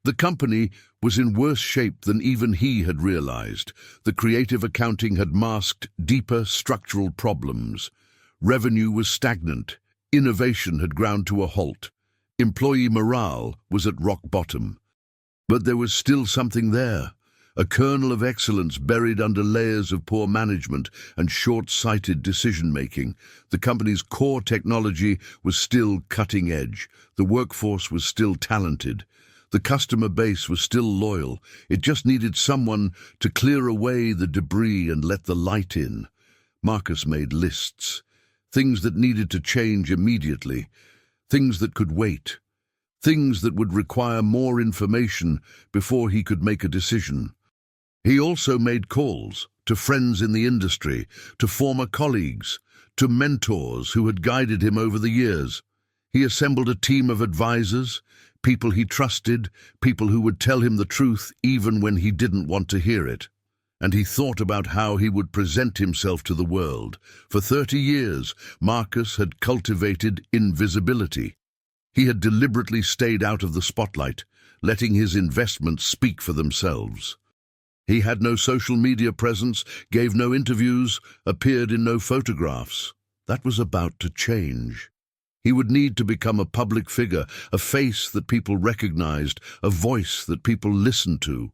The company was in worse shape than even he had realized. The creative accounting had masked deeper structural problems. Revenue was stagnant. Innovation had ground to a halt. Employee morale was at rock bottom. But there was still something there, a kernel of excellence buried under layers of poor management and short-sighted decision-making. The company's core technology was still cutting edge. The workforce was still talented. The customer base was still loyal. It just needed someone to clear away the debris and let the light in. Marcus made lists. Things that needed to change immediately. Things that could wait. Things that would require more information before he could make a decision. He also made calls to friends in the industry, to former colleagues, to mentors who had guided him over the years. He assembled a team of advisors, people he trusted, people who would tell him the truth even when he didn't want to hear it. And he thought about how he would present himself to the world. For 30 years, Marcus had cultivated invisibility. He had deliberately stayed out of the spotlight, letting his investments speak for themselves. He had no social media presence, gave no interviews, appeared in no photographs. That was about to change. He would need to become a public figure, a face that people recognized, a voice that people listened to.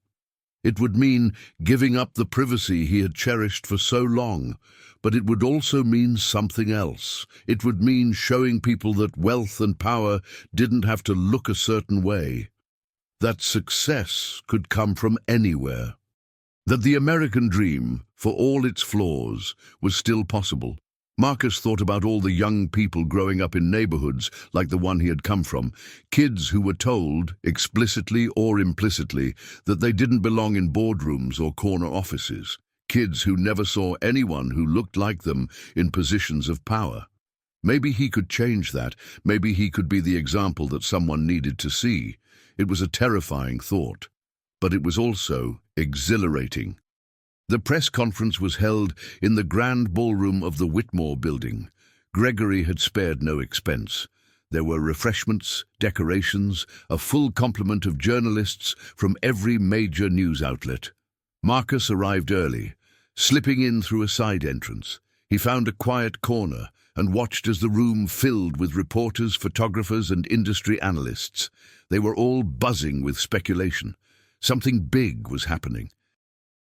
It would mean giving up the privacy he had cherished for so long, but it would also mean something else. It would mean showing people that wealth and power didn't have to look a certain way, that success could come from anywhere, that the American dream, for all its flaws, was still possible. Marcus thought about all the young people growing up in neighborhoods like the one he had come from, kids who were told, explicitly or implicitly, that they didn't belong in boardrooms or corner offices, kids who never saw anyone who looked like them in positions of power. Maybe he could change that. Maybe he could be the example that someone needed to see. It was a terrifying thought, but it was also exhilarating. The press conference was held in the grand ballroom of the Whitmore building. Gregory had spared no expense. There were refreshments, decorations, a full complement of journalists from every major news outlet. Marcus arrived early, slipping in through a side entrance. He found a quiet corner and watched as the room filled with reporters, photographers, and industry analysts. They were all buzzing with speculation. Something big was happening.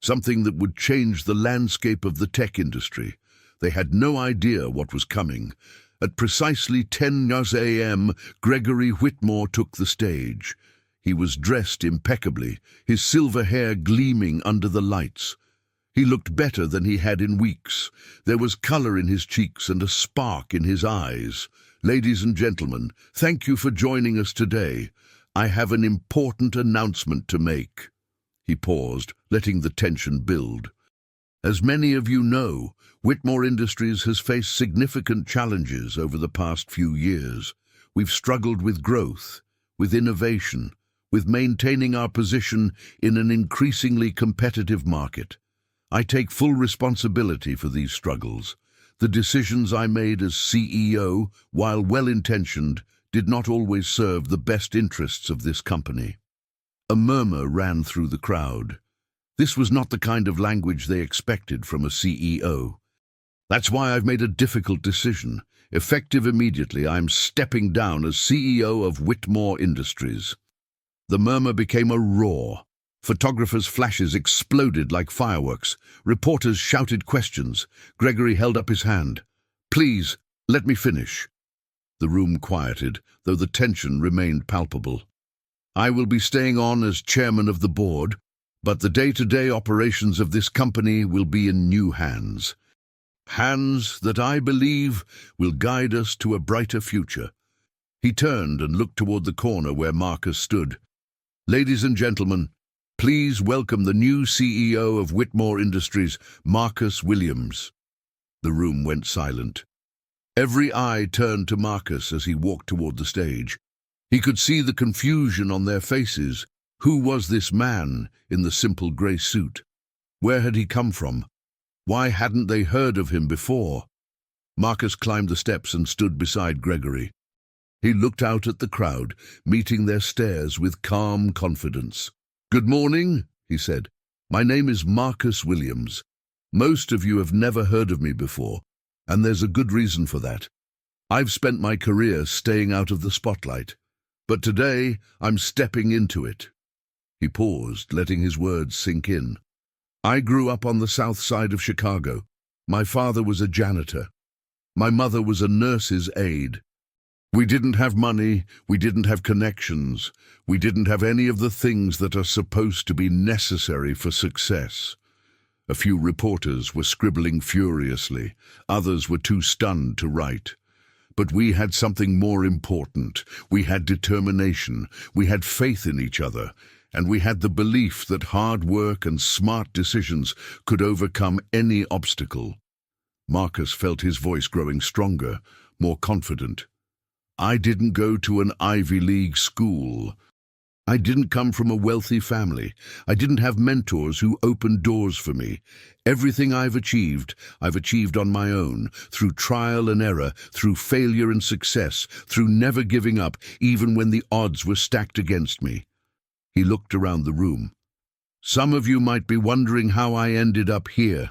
Something that would change the landscape of the tech industry. They had no idea what was coming. At precisely 10 a.m., Gregory Whitmore took the stage. He was dressed impeccably, his silver hair gleaming under the lights. He looked better than he had in weeks. There was color in his cheeks and a spark in his eyes. Ladies and gentlemen, thank you for joining us today. I have an important announcement to make. He paused, letting the tension build. As many of you know, Whitmore Industries has faced significant challenges over the past few years. We've struggled with growth, with innovation, with maintaining our position in an increasingly competitive market. I take full responsibility for these struggles. The decisions I made as CEO, while well-intentioned, did not always serve the best interests of this company. A murmur ran through the crowd. This was not the kind of language they expected from a CEO. That's why I've made a difficult decision. Effective immediately, I'm stepping down as CEO of Whitmore Industries. The murmur became a roar. Photographers' flashes exploded like fireworks. Reporters shouted questions. Gregory held up his hand. Please, let me finish. The room quieted, though the tension remained palpable. I will be staying on as chairman of the board, but the day-to-day operations of this company will be in new hands. Hands that I believe will guide us to a brighter future. He turned and looked toward the corner where Marcus stood. Ladies and gentlemen, please welcome the new CEO of Whitmore Industries, Marcus Williams. The room went silent. Every eye turned to Marcus as he walked toward the stage. He could see the confusion on their faces. Who was this man in the simple grey suit? Where had he come from? Why hadn't they heard of him before? Marcus climbed the steps and stood beside Gregory. He looked out at the crowd, meeting their stares with calm confidence. Good morning, he said. My name is Marcus Williams. Most of you have never heard of me before, and there's a good reason for that. I've spent my career staying out of the spotlight, but today I'm stepping into it. He paused, letting his words sink in. I grew up on the south side of Chicago. My father was a janitor. My mother was a nurse's aide. We didn't have money, we didn't have connections, we didn't have any of the things that are supposed to be necessary for success. A few reporters were scribbling furiously, others were too stunned to write. But we had something more important. We had determination, we had faith in each other, and we had the belief that hard work and smart decisions could overcome any obstacle. Marcus felt his voice growing stronger, more confident. I didn't go to an Ivy League school. I didn't come from a wealthy family. I didn't have mentors who opened doors for me. Everything I've achieved on my own, through trial and error, through failure and success, through never giving up, even when the odds were stacked against me. He looked around the room. Some of you might be wondering how I ended up here.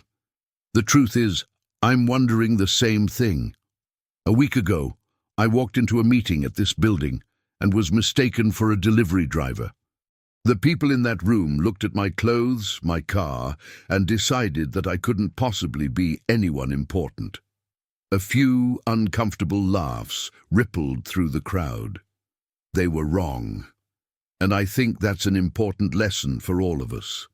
The truth is, I'm wondering the same thing. A week ago, I walked into a meeting at this building and was mistaken for a delivery driver. The people in that room looked at my clothes, my car, and decided that I couldn't possibly be anyone important. A few uncomfortable laughs rippled through the crowd. They were wrong. And I think that's an important lesson for all of us.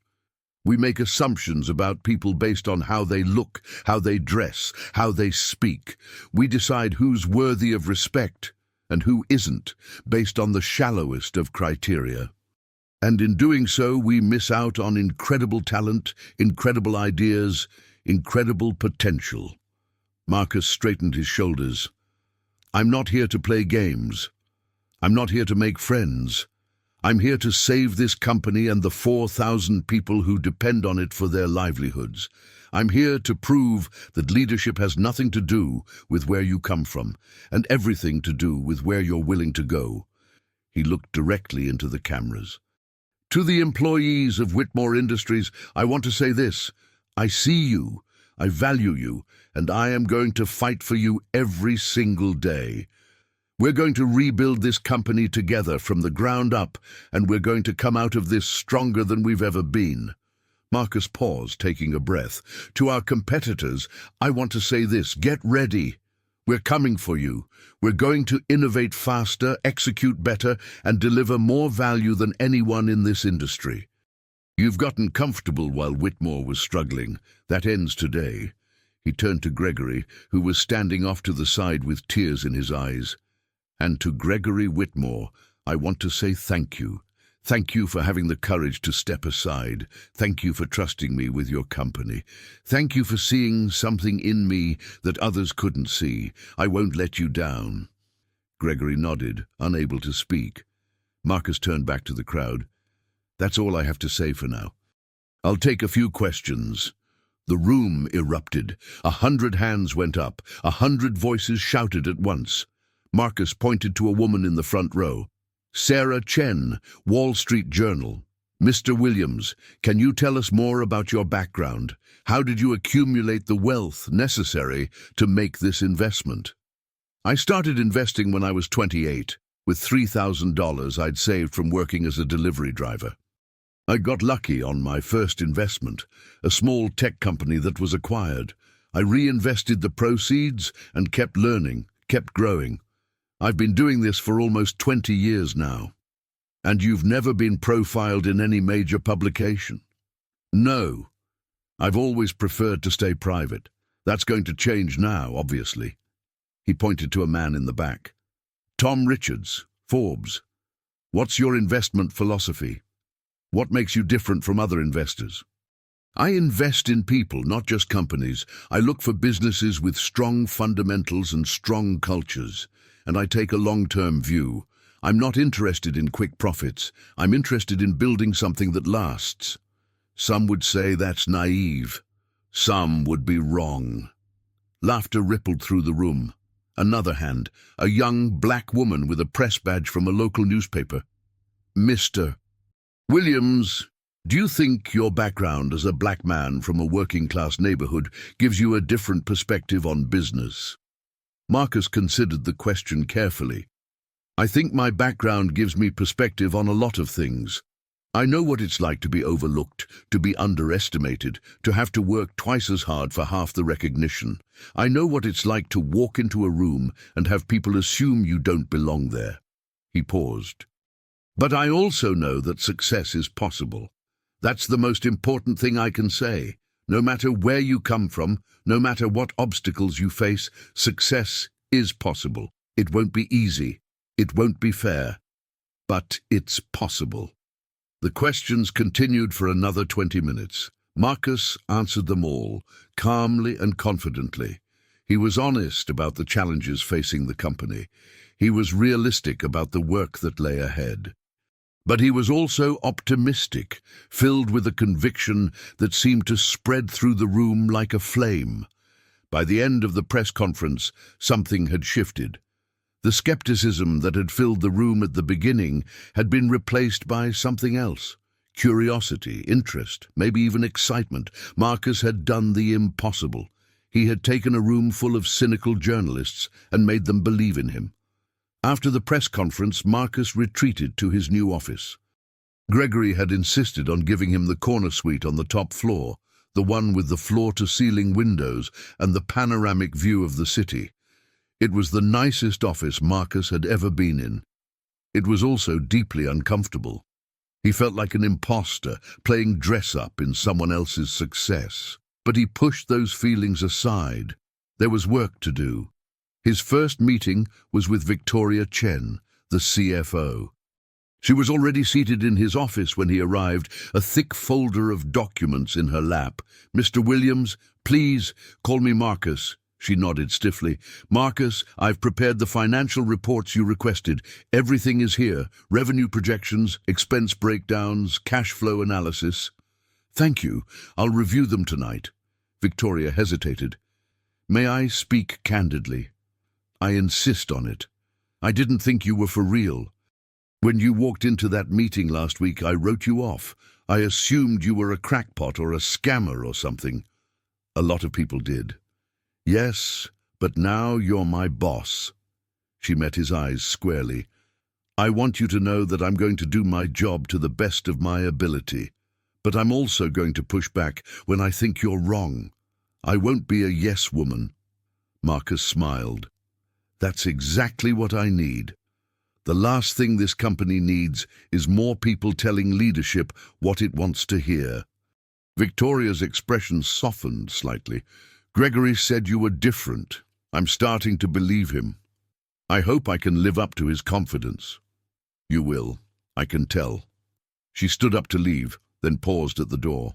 We make assumptions about people based on how they look, how they dress, how they speak. We decide who's worthy of respect and who isn't, based on the shallowest of criteria. And in doing so, we miss out on incredible talent, incredible ideas, incredible potential. Marcus straightened his shoulders. I'm not here to play games. I'm not here to make friends. I'm here to save this company and the 4,000 people who depend on it for their livelihoods. I'm here to prove that leadership has nothing to do with where you come from, and everything to do with where you're willing to go." He looked directly into the cameras. "To the employees of Whitmore Industries, I want to say this. I see you, I value you, and I am going to fight for you every single day. We're going to rebuild this company together from the ground up, and we're going to come out of this stronger than we've ever been." Marcus paused, taking a breath. "To our competitors, I want to say this. Get ready. We're coming for you. We're going to innovate faster, execute better, and deliver more value than anyone in this industry. You've gotten comfortable while Whitmore was struggling. That ends today." He turned to Gregory, who was standing off to the side with tears in his eyes. "And to Gregory Whitmore, I want to say thank you. Thank you for having the courage to step aside. Thank you for trusting me with your company. Thank you for seeing something in me that others couldn't see. I won't let you down." Gregory nodded, unable to speak. Marcus turned back to the crowd. "That's all I have to say for now. I'll take a few questions." The room erupted. 100 hands went up. 100 voices shouted at once. Marcus pointed to a woman in the front row. "Sarah Chen, Wall Street Journal. Mr. Williams, can you tell us more about your background? How did you accumulate the wealth necessary to make this investment?" "I started investing when I was 28, with $3,000 I'd saved from working as a delivery driver. I got lucky on my first investment, a small tech company that was acquired. I reinvested the proceeds and kept learning, kept growing. I've been doing this for almost 20 years now." "And you've never been profiled in any major publication?" "No. I've always preferred to stay private. That's going to change now, obviously." He pointed to a man in the back. "Tom Richards, Forbes. What's your investment philosophy? What makes you different from other investors?" "I invest in people, not just companies. I look for businesses with strong fundamentals and strong cultures. And I take a long-term view. I'm not interested in quick profits. I'm interested in building something that lasts." Some would say that's naive. Some would be wrong. Laughter rippled through the room. Another hand, a young black woman with a press badge from a local newspaper. "Mr. Williams, do you think your background as a black man from a working-class neighborhood gives you a different perspective on business?" Marcus considered the question carefully. "I think my background gives me perspective on a lot of things. I know what it's like to be overlooked, to be underestimated, to have to work twice as hard for half the recognition. I know what it's like to walk into a room and have people assume you don't belong there." He paused. "But I also know that success is possible. That's the most important thing I can say. No matter where you come from, no matter what obstacles you face, success is possible. It won't be easy. It won't be fair. But it's possible." The questions continued for another 20 minutes. Marcus answered them all, calmly and confidently. He was honest about the challenges facing the company. He was realistic about the work that lay ahead. But he was also optimistic, filled with a conviction that seemed to spread through the room like a flame. By the end of the press conference, something had shifted. The skepticism that had filled the room at the beginning had been replaced by something else. Curiosity, interest, maybe even excitement. Marcus had done the impossible. He had taken a room full of cynical journalists and made them believe in him. After the press conference, Marcus retreated to his new office. Gregory had insisted on giving him the corner suite on the top floor, the one with the floor-to-ceiling windows and the panoramic view of the city. It was the nicest office Marcus had ever been in. It was also deeply uncomfortable. He felt like an imposter, playing dress-up in someone else's success. But he pushed those feelings aside. There was work to do. His first meeting was with Victoria Chen, the CFO. She was already seated in his office when he arrived, a thick folder of documents in her lap. "Mr. Williams, please call me Marcus," She nodded stiffly. Marcus, I've prepared the financial reports you requested. Everything is here. Revenue projections, expense breakdowns, cash flow analysis. Thank you. I'll review them tonight. Victoria hesitated. May I speak candidly? I insist on it. I didn't think you were for real. When you walked into that meeting last week, I wrote you off. I assumed you were a crackpot or a scammer or something. A lot of people did. Yes, but now you're my boss. She met his eyes squarely. I want you to know that I'm going to do my job to the best of my ability. But I'm also going to push back when I think you're wrong. I won't be a yes woman. Marcus smiled. That's exactly what I need. The last thing this company needs is more people telling leadership what it wants to hear. Victoria's expression softened slightly. Gregory said you were different. I'm starting to believe him. I hope I can live up to his confidence. You will, I can tell. She stood up to leave, then paused at the door.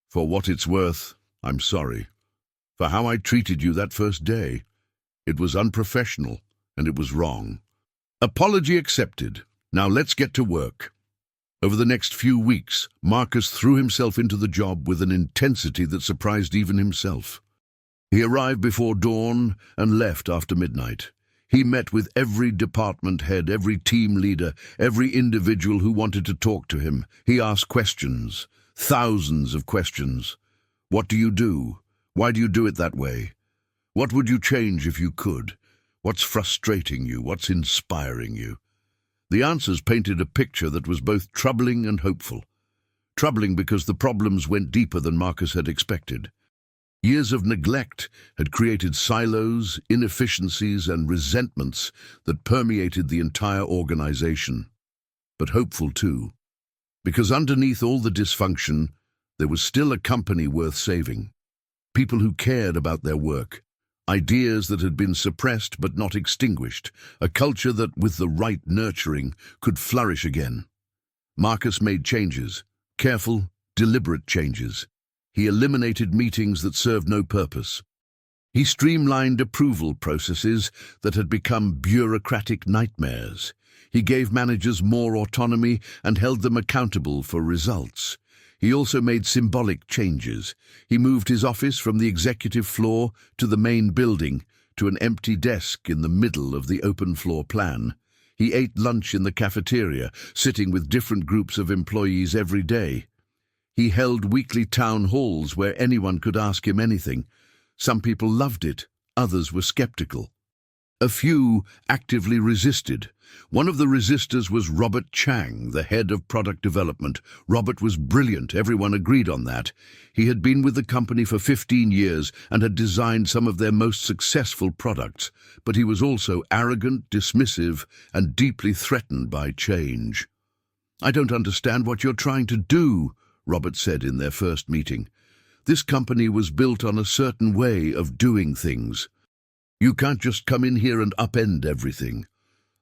For what it's worth, I'm sorry. For how I treated you that first day. It was unprofessional, and it was wrong. Apology accepted. Now let's get to work. Over the next few weeks, Marcus threw himself into the job with an intensity that surprised even himself. He arrived before dawn and left after midnight. He met with every department head, every team leader, every individual who wanted to talk to him. He asked questions, thousands of questions. What do you do? Why do you do it that way? What would you change if you could? What's frustrating you? What's inspiring you? The answers painted a picture that was both troubling and hopeful. Troubling because the problems went deeper than Marcus had expected. Years of neglect had created silos, inefficiencies, and resentments that permeated the entire organization. But hopeful too, because underneath all the dysfunction, there was still a company worth saving. People who cared about their work, ideas that had been suppressed but not extinguished, a culture that, with the right nurturing, could flourish again. Marcus made changes, careful, deliberate changes. He eliminated meetings that served no purpose. He streamlined approval processes that had become bureaucratic nightmares. He gave managers more autonomy and held them accountable for results. He also made symbolic changes. He moved his office from the executive floor to the main building, to an empty desk in the middle of the open floor plan. He ate lunch in the cafeteria, sitting with different groups of employees every day. He held weekly town halls where anyone could ask him anything. Some people loved it, others were skeptical. A few actively resisted. One of the resistors was Robert Chang, the head of product development. Robert was brilliant, everyone agreed on that. He had been with the company for 15 years and had designed some of their most successful products, but he was also arrogant, dismissive, and deeply threatened by change. I don't understand what you're trying to do, Robert said in their first meeting. This company was built on a certain way of doing things. You can't just come in here and upend everything.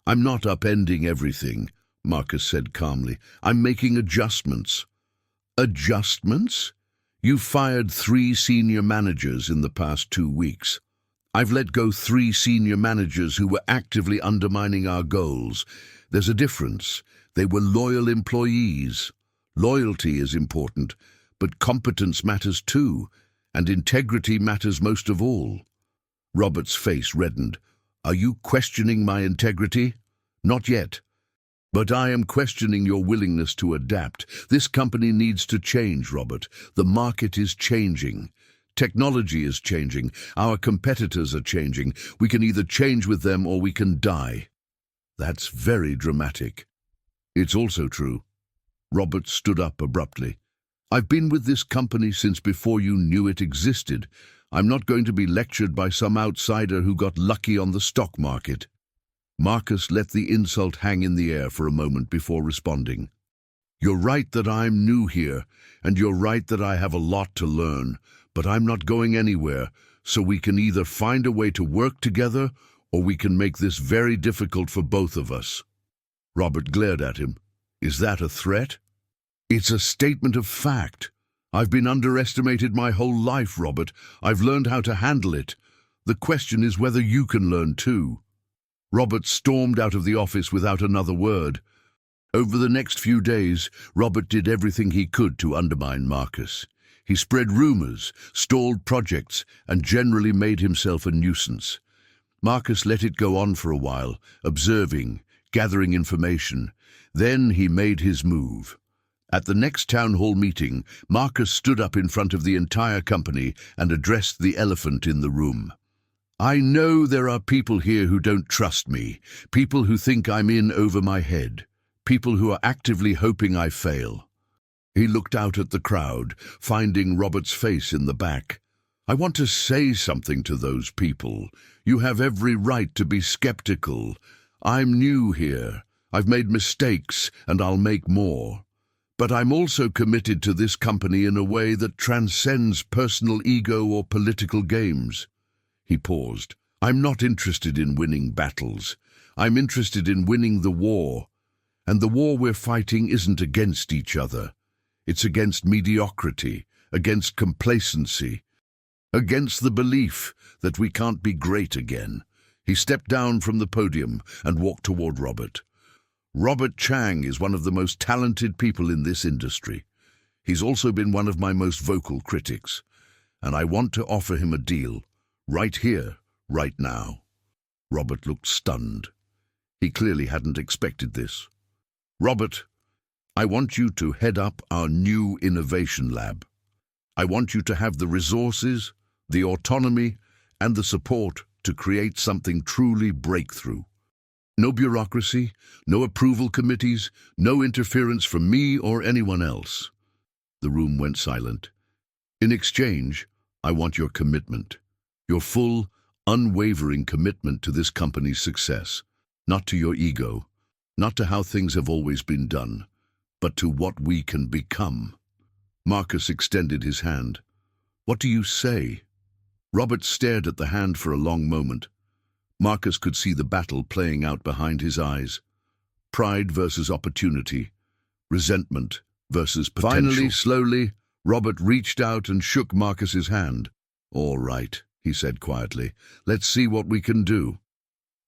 I'm not upending everything, Marcus said calmly. I'm making adjustments. Adjustments? You've fired 3 senior managers in the past 2 weeks. I've let go 3 senior managers who were actively undermining our goals. There's a difference. They were loyal employees. Loyalty is important, but competence matters too, and integrity matters most of all. Robert's face reddened. Are you questioning my integrity? Not yet. But I am questioning your willingness to adapt. This company needs to change, Robert. The market is changing. Technology is changing. Our competitors are changing. We can either change with them or we can die. That's very dramatic. It's also true. Robert stood up abruptly. I've been with this company since before you knew it existed. I'm not going to be lectured by some outsider who got lucky on the stock market. Marcus let the insult hang in the air for a moment before responding. You're right that I'm new here, and you're right that I have a lot to learn, but I'm not going anywhere, so we can either find a way to work together or we can make this very difficult for both of us. Robert glared at him. Is that a threat? It's a statement of fact. I've been underestimated my whole life, Robert. I've learned how to handle it. The question is whether you can learn too." Robert stormed out of the office without another word. Over the next few days, Robert did everything he could to undermine Marcus. He spread rumors, stalled projects, and generally made himself a nuisance. Marcus let it go on for a while, observing, gathering information. Then he made his move. At the next town hall meeting, Marcus stood up in front of the entire company and addressed the elephant in the room. "I know there are people here who don't trust me, people who think I'm in over my head, people who are actively hoping I fail." He looked out at the crowd, finding Robert's face in the back. "I want to say something to those people. You have every right to be skeptical. I'm new here. I've made mistakes, and I'll make more. But I'm also committed to this company in a way that transcends personal ego or political games." He paused. "I'm not interested in winning battles. I'm interested in winning the war. And the war we're fighting isn't against each other. It's against mediocrity, against complacency, against the belief that we can't be great again." He stepped down from the podium and walked toward Robert. "Robert Chang is one of the most talented people in this industry. He's also been one of my most vocal critics, and I want to offer him a deal. Right here, right now." Robert looked stunned. He clearly hadn't expected this. "Robert, I want you to head up our new innovation lab. I want you to have the resources, the autonomy, and the support to create something truly breakthrough. No bureaucracy, no approval committees, no interference from me or anyone else." The room went silent. "In exchange, I want your commitment. Your full, unwavering commitment to this company's success, not to your ego, not to how things have always been done, but to what we can become." Marcus extended his hand. "What do you say?" Robert stared at the hand for a long moment. Marcus could see the battle playing out behind his eyes. Pride versus opportunity, resentment versus potential. Finally, slowly, Robert reached out and shook Marcus's hand. "All right," he said quietly. "Let's see what we can do."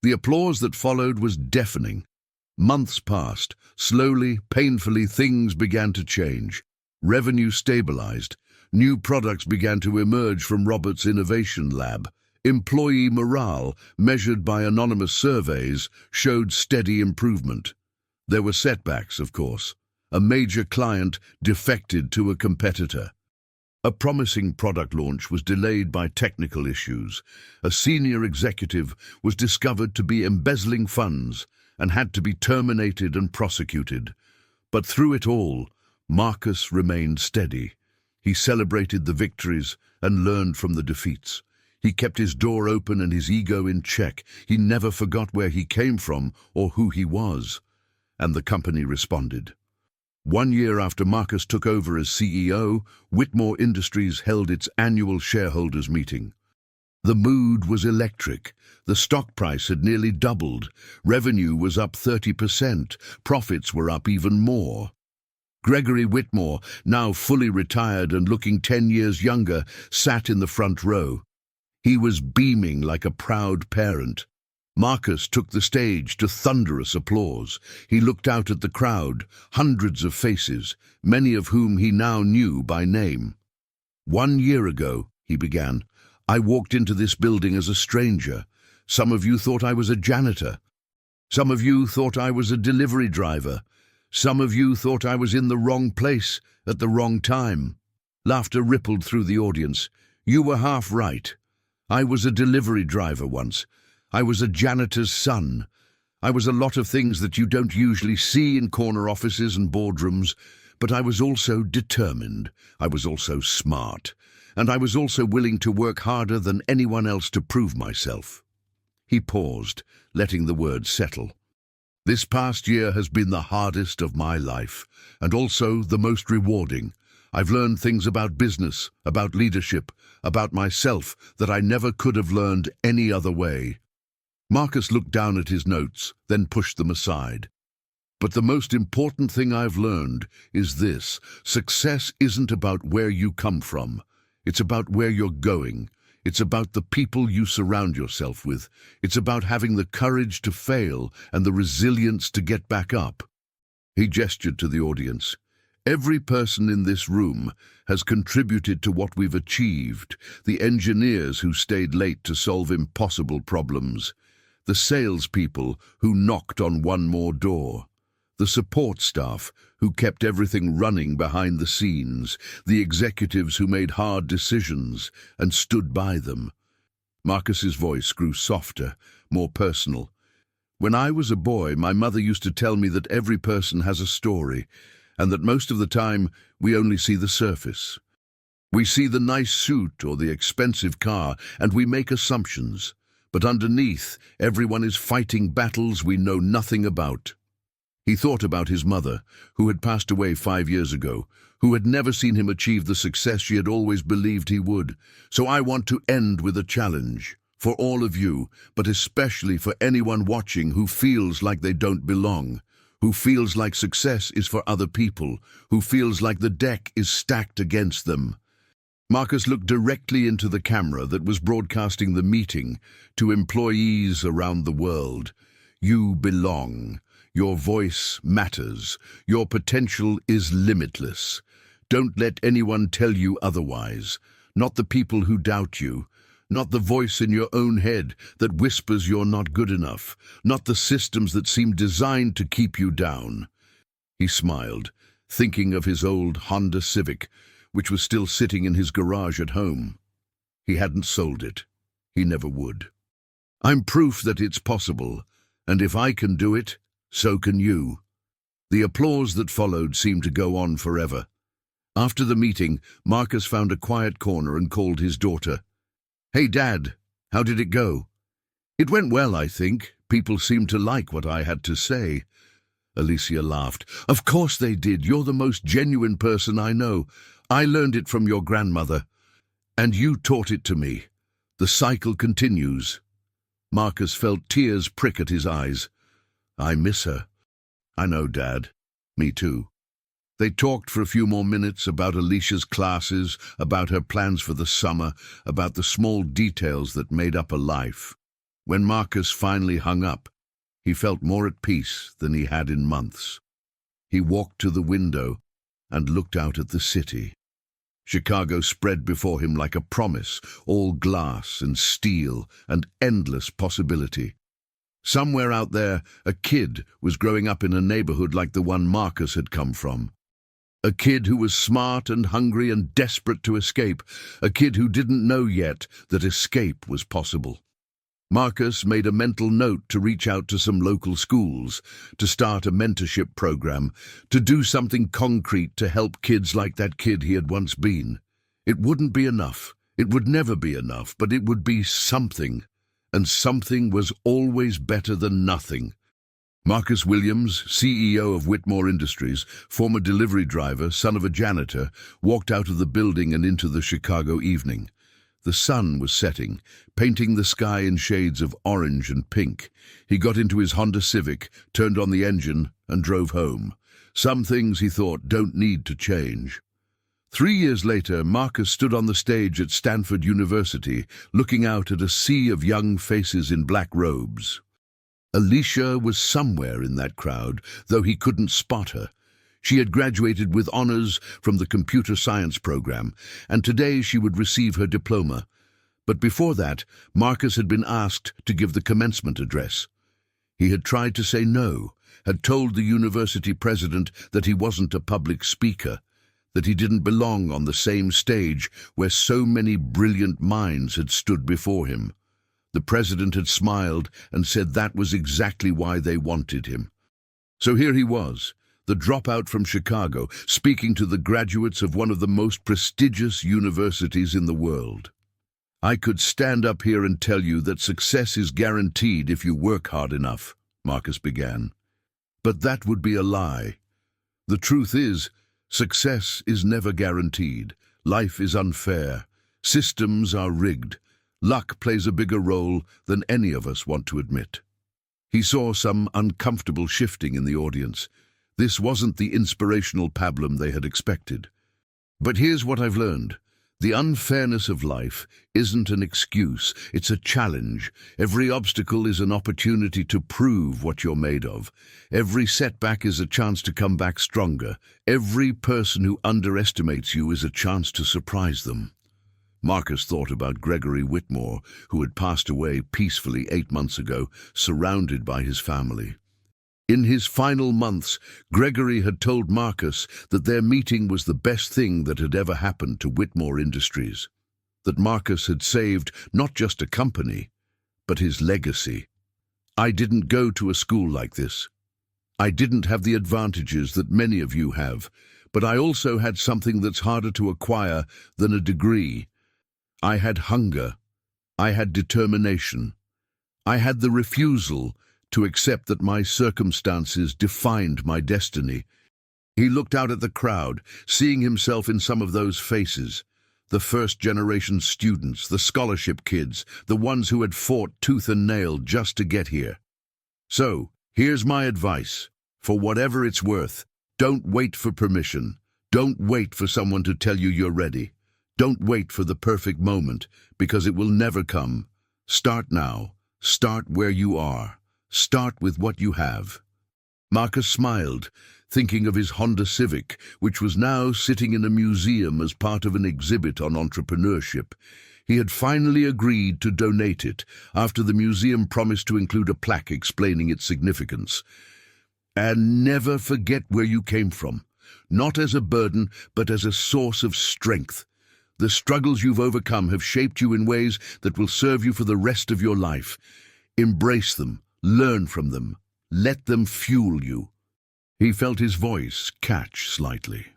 The applause that followed was deafening. Months passed. Slowly, painfully, things began to change. Revenue stabilized. New products began to emerge from Robert's innovation lab. Employee morale, measured by anonymous surveys, showed steady improvement. There were setbacks, of course. A major client defected to a competitor. A promising product launch was delayed by technical issues. A senior executive was discovered to be embezzling funds and had to be terminated and prosecuted. But through it all, Marcus remained steady. He celebrated the victories and learned from the defeats. He kept his door open and his ego in check. He never forgot where he came from or who he was. And the company responded. 1 year after Marcus took over as CEO, Whitmore Industries held its annual shareholders' meeting. The mood was electric. The stock price had nearly doubled. Revenue was up 30%. Profits were up even more. Gregory Whitmore, now fully retired and looking 10 years younger, sat in the front row. He was beaming like a proud parent. Marcus took the stage to thunderous applause. He looked out at the crowd, hundreds of faces, many of whom he now knew by name. 1 year ago, he began, I walked into this building as a stranger. Some of you thought I was a janitor. Some of you thought I was a delivery driver. Some of you thought I was in the wrong place at the wrong time. Laughter rippled through the audience. You were half right. I was a delivery driver once. I was a janitor's son. I was a lot of things that you don't usually see in corner offices and boardrooms, but I was also determined. I was also smart. And I was also willing to work harder than anyone else to prove myself. He paused, letting the words settle. This past year has been the hardest of my life, and also the most rewarding. I've learned things about business, about leadership, about myself that I never could have learned any other way. Marcus looked down at his notes, then pushed them aside. But the most important thing I've learned is this: success isn't about where you come from. It's about where you're going. It's about the people you surround yourself with. It's about having the courage to fail and the resilience to get back up. He gestured to the audience. Every person in this room has contributed to what we've achieved. The engineers who stayed late to solve impossible problems. The salespeople who knocked on one more door. The support staff who kept everything running behind the scenes. The executives who made hard decisions and stood by them. Marcus's voice grew softer, more personal. When I was a boy, my mother used to tell me that every person has a story, and that most of the time we only see the surface. We see the nice suit or the expensive car, and we make assumptions. But underneath, everyone is fighting battles we know nothing about. He thought about his mother, who had passed away 5 years ago, who had never seen him achieve the success she had always believed he would. So I want to end with a challenge. For all of you, but especially for anyone watching who feels like they don't belong, who feels like success is for other people, who feels like the deck is stacked against them. Marcus looked directly into the camera that was broadcasting the meeting to employees around the world. You belong. Your voice matters. Your potential is limitless. Don't let anyone tell you otherwise. Not the people who doubt you. Not the voice in your own head that whispers you're not good enough. Not the systems that seem designed to keep you down. He smiled, thinking of his old Honda Civic, which was still sitting in his garage at home. He hadn't sold it. He never would. I'm proof that it's possible, and if I can do it, so can you. The applause that followed seemed to go on forever. After the meeting, Marcus found a quiet corner and called his daughter. "Hey, Dad, how did it go?" "It went well, I think. People seemed to like what I had to say." Alicia laughed. "Of course they did. You're the most genuine person I know. I learned it from your grandmother. And you taught it to me. The cycle continues." Marcus felt tears prick at his eyes. "I miss her." "I know, Dad. Me too." They talked for a few more minutes about Alicia's classes, about her plans for the summer, about the small details that made up a life. When Marcus finally hung up, he felt more at peace than he had in months. He walked to the window and looked out at the city. Chicago spread before him like a promise, all glass and steel and endless possibility. Somewhere out there, a kid was growing up in a neighborhood like the one Marcus had come from. A kid who was smart and hungry and desperate to escape. A kid who didn't know yet that escape was possible. Marcus made a mental note to reach out to some local schools, to start a mentorship program, to do something concrete to help kids like that kid he had once been. It wouldn't be enough. It would never be enough, but it would be something. And something was always better than nothing. Marcus Williams, CEO of Whitmore Industries, former delivery driver, son of a janitor, walked out of the building and into the Chicago evening. The sun was setting, painting the sky in shades of orange and pink. He got into his Honda Civic, turned on the engine, and drove home. Some things, he thought, don't need to change. 3 years later, Marcus stood on the stage at Stanford University, looking out at a sea of young faces in black robes. Alicia was somewhere in that crowd, though he couldn't spot her. She had graduated with honors from the computer science program, and today she would receive her diploma. But before that, Marcus had been asked to give the commencement address. He had tried to say no, had told the university president that he wasn't a public speaker, that he didn't belong on the same stage where so many brilliant minds had stood before him. The president had smiled and said that was exactly why they wanted him. So here he was, the dropout from Chicago, speaking to the graduates of one of the most prestigious universities in the world. "I could stand up here and tell you that success is guaranteed if you work hard enough," Marcus began. "But that would be a lie. The truth is, success is never guaranteed. Life is unfair. Systems are rigged. Luck plays a bigger role than any of us want to admit." He saw some uncomfortable shifting in the audience. This wasn't the inspirational pablum they had expected. "But here's what I've learned. The unfairness of life isn't an excuse, it's a challenge. Every obstacle is an opportunity to prove what you're made of. Every setback is a chance to come back stronger. Every person who underestimates you is a chance to surprise them. Marcus thought about Gregory Whitmore, who had passed away peacefully 8 months ago, surrounded by his family. In his final months, Gregory had told Marcus that their meeting was the best thing that had ever happened to Whitmore Industries, that Marcus had saved not just a company, but his legacy. I didn't go to a school like this. I didn't have the advantages that many of you have, but I also had something that's harder to acquire than a degree. I had hunger. I had determination. I had the refusal to accept that my circumstances defined my destiny. He looked out at the crowd, seeing himself in some of those faces. The first-generation students, the scholarship kids, the ones who had fought tooth and nail just to get here. So, here's my advice. For whatever it's worth, don't wait for permission. Don't wait for someone to tell you you're ready. Don't wait for the perfect moment, because it will never come. Start now. Start where you are. Start with what you have. Marcus smiled, thinking of his Honda Civic, which was now sitting in a museum as part of an exhibit on entrepreneurship. He had finally agreed to donate it, after the museum promised to include a plaque explaining its significance. And never forget where you came from, not as a burden, but as a source of strength. The struggles you've overcome have shaped you in ways that will serve you for the rest of your life. Embrace them. Learn from them. Let them fuel you. He felt his voice catch slightly.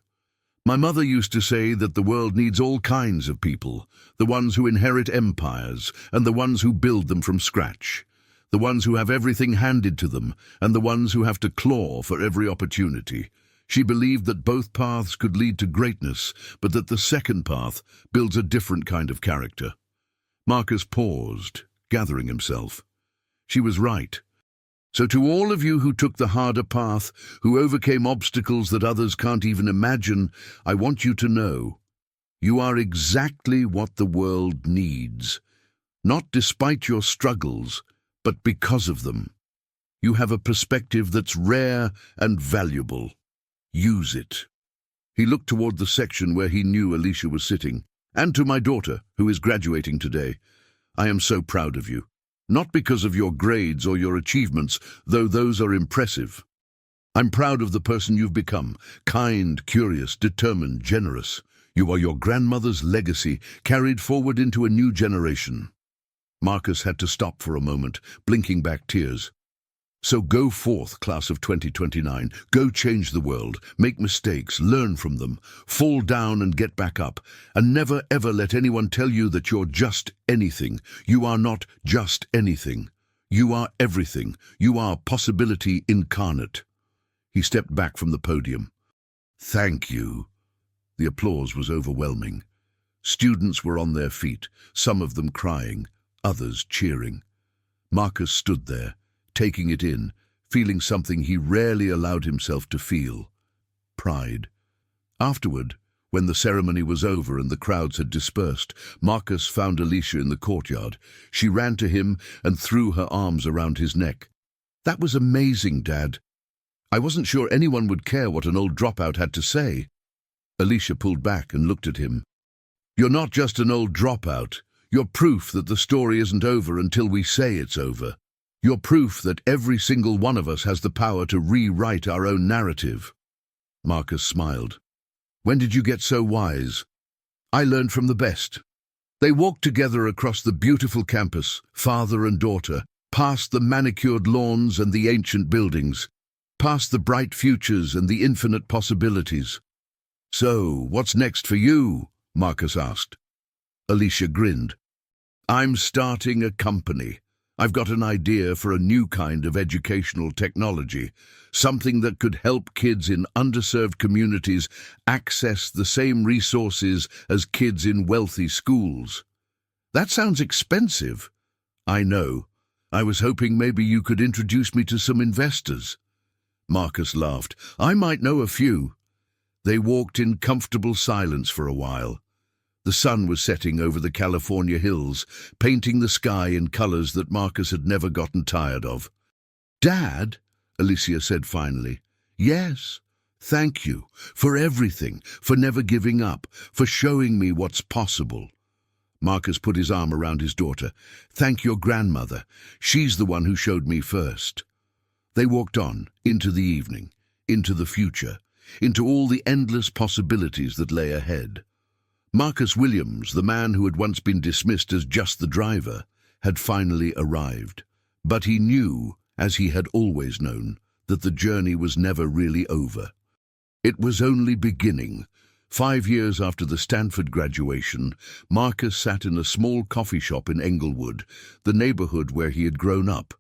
My mother used to say that the world needs all kinds of people, the ones who inherit empires and the ones who build them from scratch, the ones who have everything handed to them and the ones who have to claw for every opportunity. She believed that both paths could lead to greatness, but that the second path builds a different kind of character. Marcus paused, gathering himself. She was right. So to all of you who took the harder path, who overcame obstacles that others can't even imagine, I want you to know, you are exactly what the world needs. Not despite your struggles, but because of them. You have a perspective that's rare and valuable. Use it. He looked toward the section where he knew Alicia was sitting. And to my daughter, who is graduating today. I am so proud of you. Not because of your grades or your achievements, though those are impressive. I'm proud of the person you've become, kind, curious, determined, generous. You are your grandmother's legacy, carried forward into a new generation. Marcus had to stop for a moment, blinking back tears. So go forth, class of 2029. Go change the world, make mistakes, learn from them, fall down and get back up, and never ever let anyone tell you that you're just anything. You are not just anything. You are everything. You are possibility incarnate. He stepped back from the podium. Thank you. The applause was overwhelming. Students were on their feet, some of them crying, others cheering. Marcus stood there, taking it in, feeling something he rarely allowed himself to feel: pride. Afterward, when the ceremony was over and the crowds had dispersed, Marcus found Alicia in the courtyard. She ran to him and threw her arms around his neck. That was amazing, Dad. I wasn't sure anyone would care what an old dropout had to say. Alicia pulled back and looked at him. You're not just an old dropout. You're proof that the story isn't over until we say it's over. You're proof that every single one of us has the power to rewrite our own narrative. Marcus smiled. When did you get so wise? I learned from the best. They walked together across the beautiful campus, father and daughter, past the manicured lawns and the ancient buildings, past the bright futures and the infinite possibilities. So, what's next for you? Marcus asked. Alicia grinned. I'm starting a company. I've got an idea for a new kind of educational technology, something that could help kids in underserved communities access the same resources as kids in wealthy schools. That sounds expensive. I know. I was hoping maybe you could introduce me to some investors. Marcus laughed. I might know a few. They walked in comfortable silence for a while. The sun was setting over the California hills, painting the sky in colors that Marcus had never gotten tired of. "Dad," Alicia said finally. "Yes. Thank you for everything, for never giving up, for showing me what's possible." Marcus put his arm around his daughter. "Thank your grandmother. She's the one who showed me first." They walked on, into the evening, into the future, into all the endless possibilities that lay ahead. Marcus Williams, the man who had once been dismissed as just the driver, had finally arrived. But he knew, as he had always known, that the journey was never really over. It was only beginning. 5 years after the Stanford graduation, Marcus sat in a small coffee shop in Englewood, the neighborhood where he had grown up.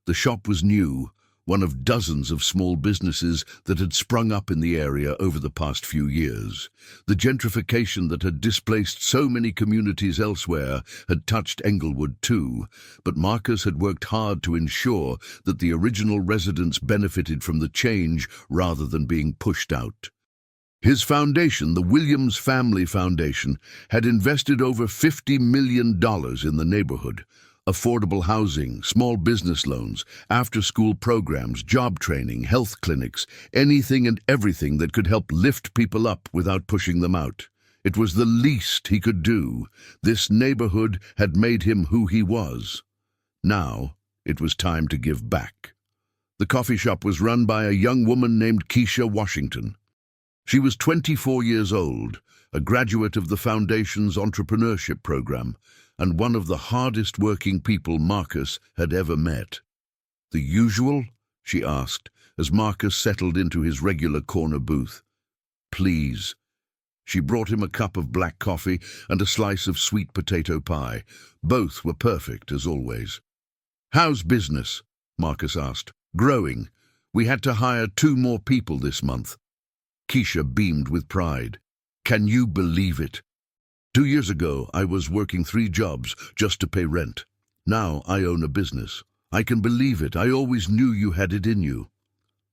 The shop was new, one of dozens of small businesses that had sprung up in the area over the past few years. The gentrification that had displaced so many communities elsewhere had touched Englewood too, but Marcus had worked hard to ensure that the original residents benefited from the change rather than being pushed out. His foundation, the Williams Family Foundation, had invested over $50 million in the neighborhood. Affordable housing, small business loans, after-school programs, job training, health clinics, anything and everything that could help lift people up without pushing them out. It was the least he could do. This neighborhood had made him who he was. Now it was time to give back. The coffee shop was run by a young woman named Keisha Washington. She was 24 years old, a graduate of the Foundation's entrepreneurship program, and one of the hardest working people Marcus had ever met. "The usual?" she asked, as Marcus settled into his regular corner booth. "Please." She brought him a cup of black coffee and a slice of sweet potato pie. Both were perfect, as always. "How's business?" Marcus asked. "Growing. We had to hire 2 more people this month." Keisha beamed with pride. "Can you believe it? 2 years ago, I was working 3 jobs just to pay rent. Now I own a business. I can believe it. I always knew you had it in you."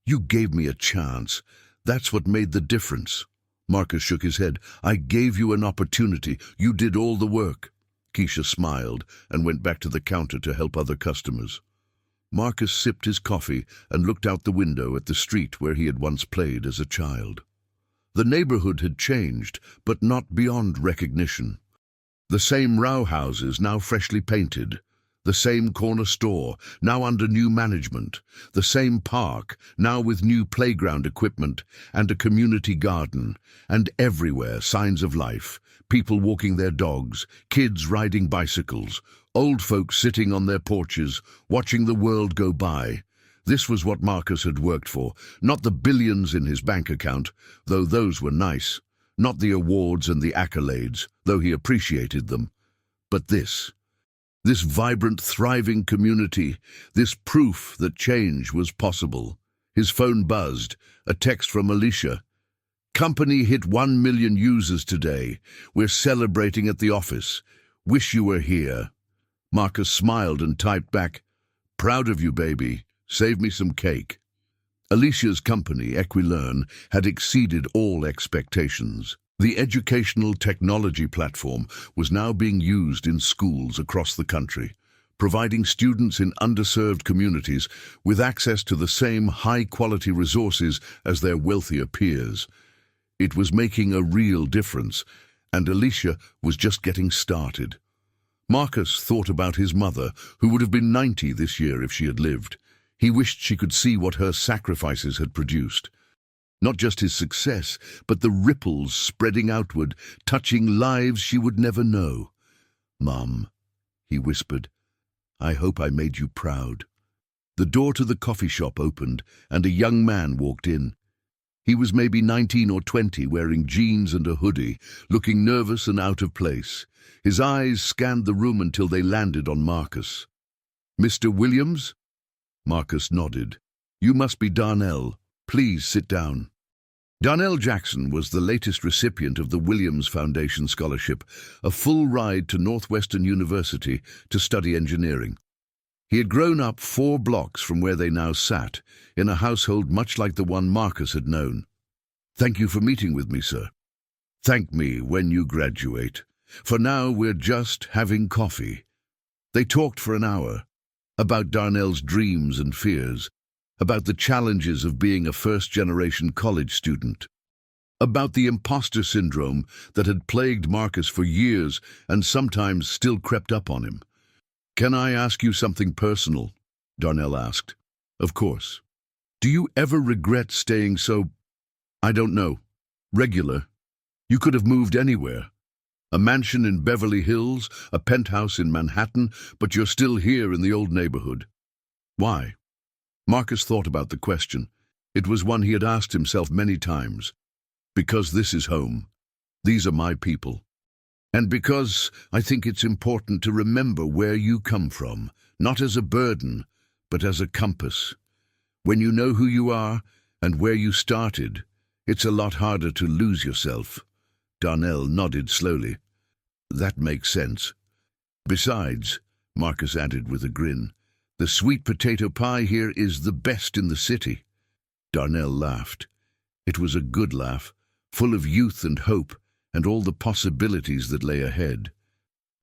"You gave me a chance. That's what made the difference." Marcus shook his head. "I gave you an opportunity. You did all the work." Keisha smiled and went back to the counter to help other customers. Marcus sipped his coffee and looked out the window at the street where he had once played as a child. The neighborhood had changed, but not beyond recognition. The same row houses, now freshly painted. The same corner store, now under new management. The same park, now with new playground equipment and a community garden. And everywhere signs of life. People walking their dogs, kids riding bicycles, old folks sitting on their porches, watching the world go by. This was what Marcus had worked for, not the billions in his bank account, though those were nice, not the awards and the accolades, though he appreciated them, but this vibrant, thriving community, this proof that change was possible. His phone buzzed, a text from Alicia. "Company hit 1 million users today. We're celebrating at the office. Wish you were here." Marcus smiled and typed back, "Proud of you, baby. Save me some cake." Alicia's company, Equilearn, had exceeded all expectations. The educational technology platform was now being used in schools across the country, providing students in underserved communities with access to the same high-quality resources as their wealthier peers. It was making a real difference, and Alicia was just getting started. Marcus thought about his mother, who would have been 90 this year if she had lived. He wished she could see what her sacrifices had produced. Not just his success, but the ripples spreading outward, touching lives she would never know. "Mom," he whispered, "I hope I made you proud." The door to the coffee shop opened, and a young man walked in. He was maybe 19 or 20, wearing jeans and a hoodie, looking nervous and out of place. His eyes scanned the room until they landed on Marcus. "Mr. Williams?" Marcus nodded. "You must be Darnell. Please sit down." Darnell Jackson was the latest recipient of the Williams Foundation Scholarship, a full ride to Northwestern University to study engineering. He had grown up 4 blocks from where they now sat, in a household much like the one Marcus had known. "Thank you for meeting with me, sir." "Thank me when you graduate." For now, we're just having coffee." They talked for an hour, about Darnell's dreams and fears, about the challenges of being a first-generation college student, about the imposter syndrome that had plagued Marcus for years and sometimes still crept up on him. "Can I ask you something personal?" Darnell asked. "Of course. Do you ever regret staying so, I don't know, regular? You could have moved anywhere. A mansion in Beverly Hills, a penthouse in Manhattan, but you're still here in the old neighborhood. Why?" Marcus thought about the question. It was one he had asked himself many times. "Because this is home. These are my people. And because I think it's important to remember where you come from, not as a burden, but as a compass. When you know who you are and where you started, it's a lot harder to lose yourself." Darnell nodded slowly. "That makes sense. Besides," Marcus added with a grin, "the sweet potato pie here is the best in the city." Darnell laughed. It was a good laugh, full of youth and hope and all the possibilities that lay ahead.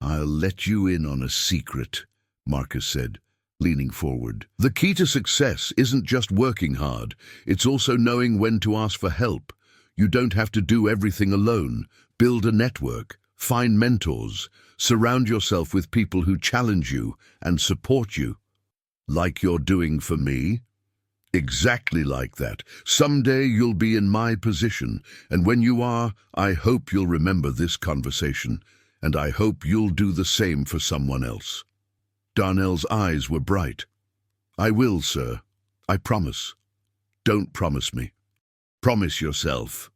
"I'll let you in on a secret," Marcus said, leaning forward. "The key to success isn't just working hard, it's also knowing when to ask for help. You don't have to do everything alone. Build a network, find mentors, surround yourself with people who challenge you and support you." "Like you're doing for me?" "Exactly like that. Someday you'll be in my position, and when you are, I hope you'll remember this conversation, and I hope you'll do the same for someone else." Darnell's eyes were bright. "I will, sir. I promise." "Don't promise me. Promise yourself."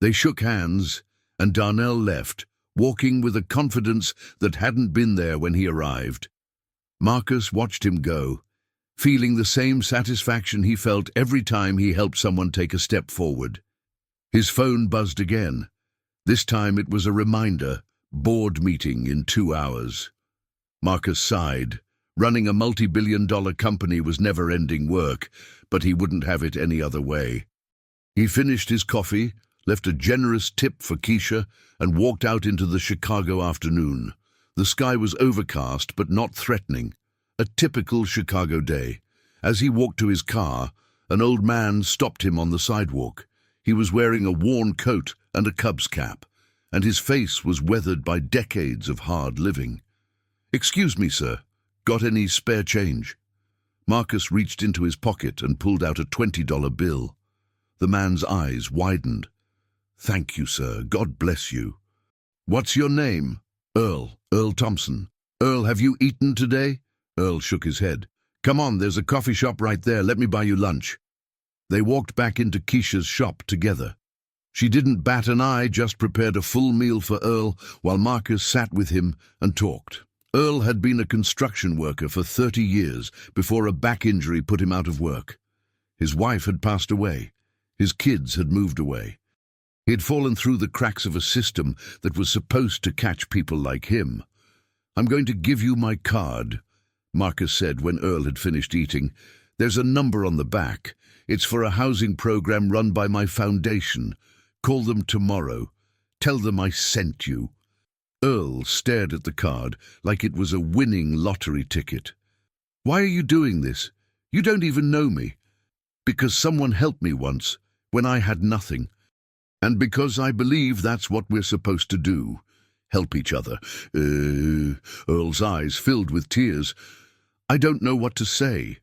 They shook hands, and Darnell left, walking with a confidence that hadn't been there when he arrived. Marcus watched him go, feeling the same satisfaction he felt every time he helped someone take a step forward. His phone buzzed again. This time it was a reminder: board meeting in 2 hours. Marcus sighed. Running a multi-billion-dollar company was never-ending work, but he wouldn't have it any other way. He finished his coffee, left a generous tip for Keisha, and walked out into the Chicago afternoon. The sky was overcast but not threatening. A typical Chicago day. As he walked to his car, an old man stopped him on the sidewalk. He was wearing a worn coat and a Cubs cap, and his face was weathered by decades of hard living. "Excuse me, sir. Got any spare change?" Marcus reached into his pocket and pulled out a $20 bill. The man's eyes widened. "Thank you, sir. God bless you." "What's your name?" Earl Thompson." "Earl, have you eaten today?" Earl shook his head. "Come on, there's a coffee shop right there. Let me buy you lunch." They walked back into Keisha's shop together. She didn't bat an eye, just prepared a full meal for Earl while Marcus sat with him and talked. Earl had been a construction worker for 30 years before a back injury put him out of work. His wife had passed away. His kids had moved away. He had fallen through the cracks of a system that was supposed to catch people like him. "I'm going to give you my card," Marcus said when Earl had finished eating. "There's a number on the back. It's for a housing program run by my foundation. Call them tomorrow. Tell them I sent you." Earl stared at the card like it was a winning lottery ticket. "Why are you doing this? You don't even know me." "Because someone helped me once, when I had nothing. And because I believe that's what we're supposed to do. Help each other." Earl's eyes filled with tears. "I don't know what to say."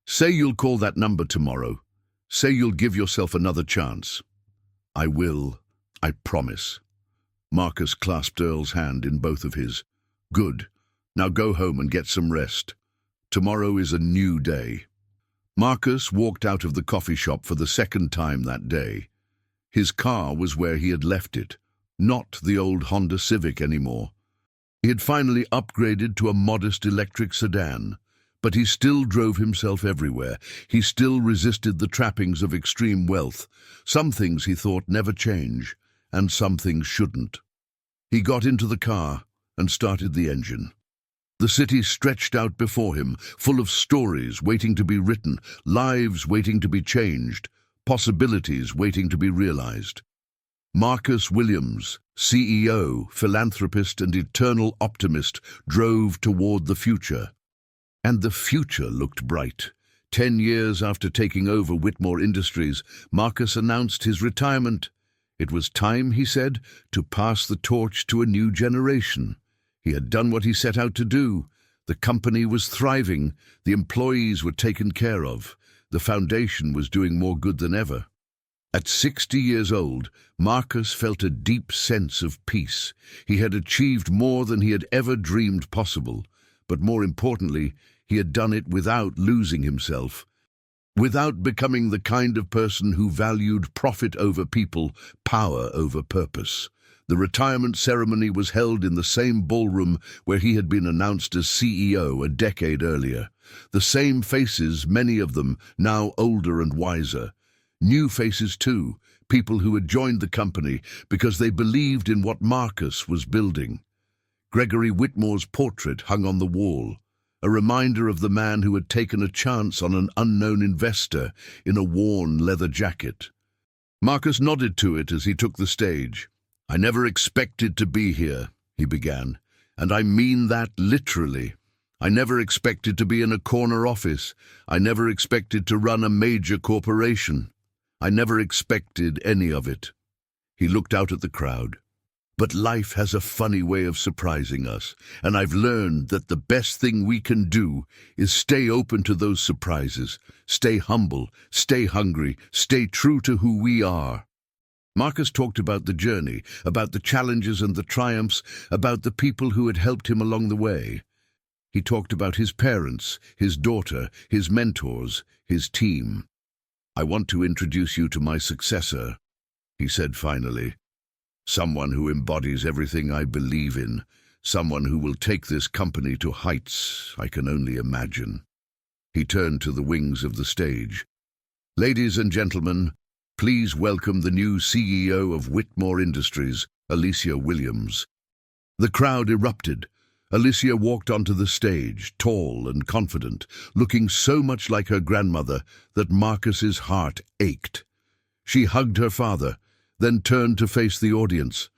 "Say you'll call that number tomorrow. Say you'll give yourself another chance." "I will. I promise." Marcus clasped Earl's hand in both of his. "Good. Now go home and get some rest. Tomorrow is a new day." Marcus walked out of the coffee shop for the second time that day. His car was where he had left it, not the old Honda Civic anymore. He had finally upgraded to a modest electric sedan, but he still drove himself everywhere. He still resisted the trappings of extreme wealth. Some things, he thought, never change, and some things shouldn't. He got into the car and started the engine. The city stretched out before him, full of stories waiting to be written, lives waiting to be changed, possibilities waiting to be realized. Marcus Williams, CEO, philanthropist and eternal optimist, drove toward the future. And the future looked bright. 10 years after taking over Whitmore Industries, Marcus announced his retirement. It was time, he said, to pass the torch to a new generation. He had done what he set out to do. The company was thriving. The employees were taken care of. The foundation was doing more good than ever. At 60 years old, Marcus felt a deep sense of peace. He had achieved more than he had ever dreamed possible, but more importantly, he had done it without losing himself, without becoming the kind of person who valued profit over people, power over purpose. The retirement ceremony was held in the same ballroom where he had been announced as CEO a decade earlier. The same faces, many of them now older and wiser. New faces too, people who had joined the company because they believed in what Marcus was building. Gregory Whitmore's portrait hung on the wall, a reminder of the man who had taken a chance on an unknown investor in a worn leather jacket. Marcus nodded to it as he took the stage. "I never expected to be here," he began, "and I mean that literally. I never expected to be in a corner office. I never expected to run a major corporation. I never expected any of it." He looked out at the crowd. "But life has a funny way of surprising us, and I've learned that the best thing we can do is stay open to those surprises, stay humble, stay hungry, stay true to who we are." Marcus talked about the journey, about the challenges and the triumphs, about the people who had helped him along the way. He talked about his parents, his daughter, his mentors, his team. "I want to introduce you to my successor," he said finally. "Someone who embodies everything I believe in, someone who will take this company to heights I can only imagine." He turned to the wings of the stage. "Ladies and gentlemen, please welcome the new CEO of Whitmore Industries, Alicia Williams." The crowd erupted. Alicia walked onto the stage, tall and confident, looking so much like her grandmother that Marcus's heart ached. She hugged her father, then turned to face the audience.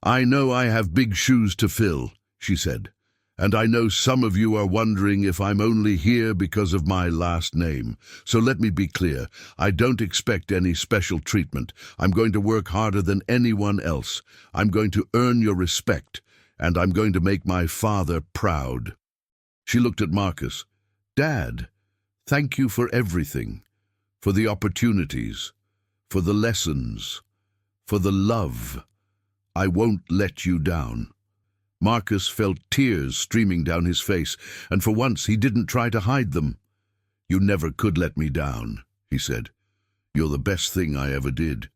"I know I have big shoes to fill," she said, "and I know some of you are wondering if I'm only here because of my last name. So let me be clear, I don't expect any special treatment. I'm going to work harder than anyone else. I'm going to earn your respect, and I'm going to make my father proud." She looked at Marcus. "Dad, thank you for everything, for the opportunities, for the lessons, for the love. I won't let you down." Marcus felt tears streaming down his face, and for once he didn't try to hide them. "You never could let me down," he said. "You're the best thing I ever did."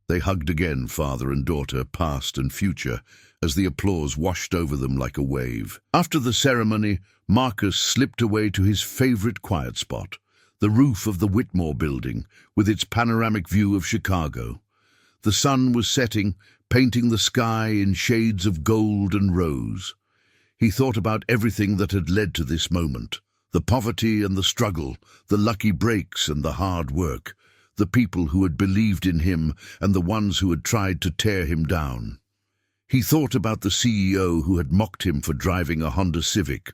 They hugged again, father and daughter, past and future, as the applause washed over them like a wave. After the ceremony, Marcus slipped away to his favorite quiet spot, the roof of the Whitmore building, with its panoramic view of Chicago. The sun was setting, painting the sky in shades of gold and rose. He thought about everything that had led to this moment, the poverty and the struggle, the lucky breaks and the hard work, the people who had believed in him and the ones who had tried to tear him down. He thought about the CEO who had mocked him for driving a Honda Civic,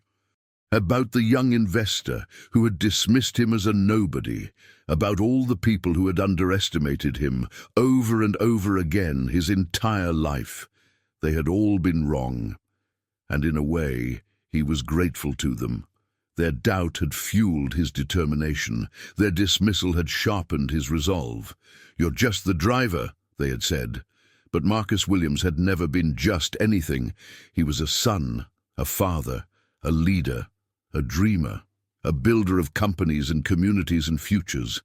about the young investor who had dismissed him as a nobody, about all the people who had underestimated him over and over again his entire life. They had all been wrong, and in a way, he was grateful to them. Their doubt had fueled his determination. Their dismissal had sharpened his resolve. "You're just the driver," they had said. But Marcus Williams had never been just anything. He was a son, a father, a leader, a dreamer, a builder of companies and communities and futures.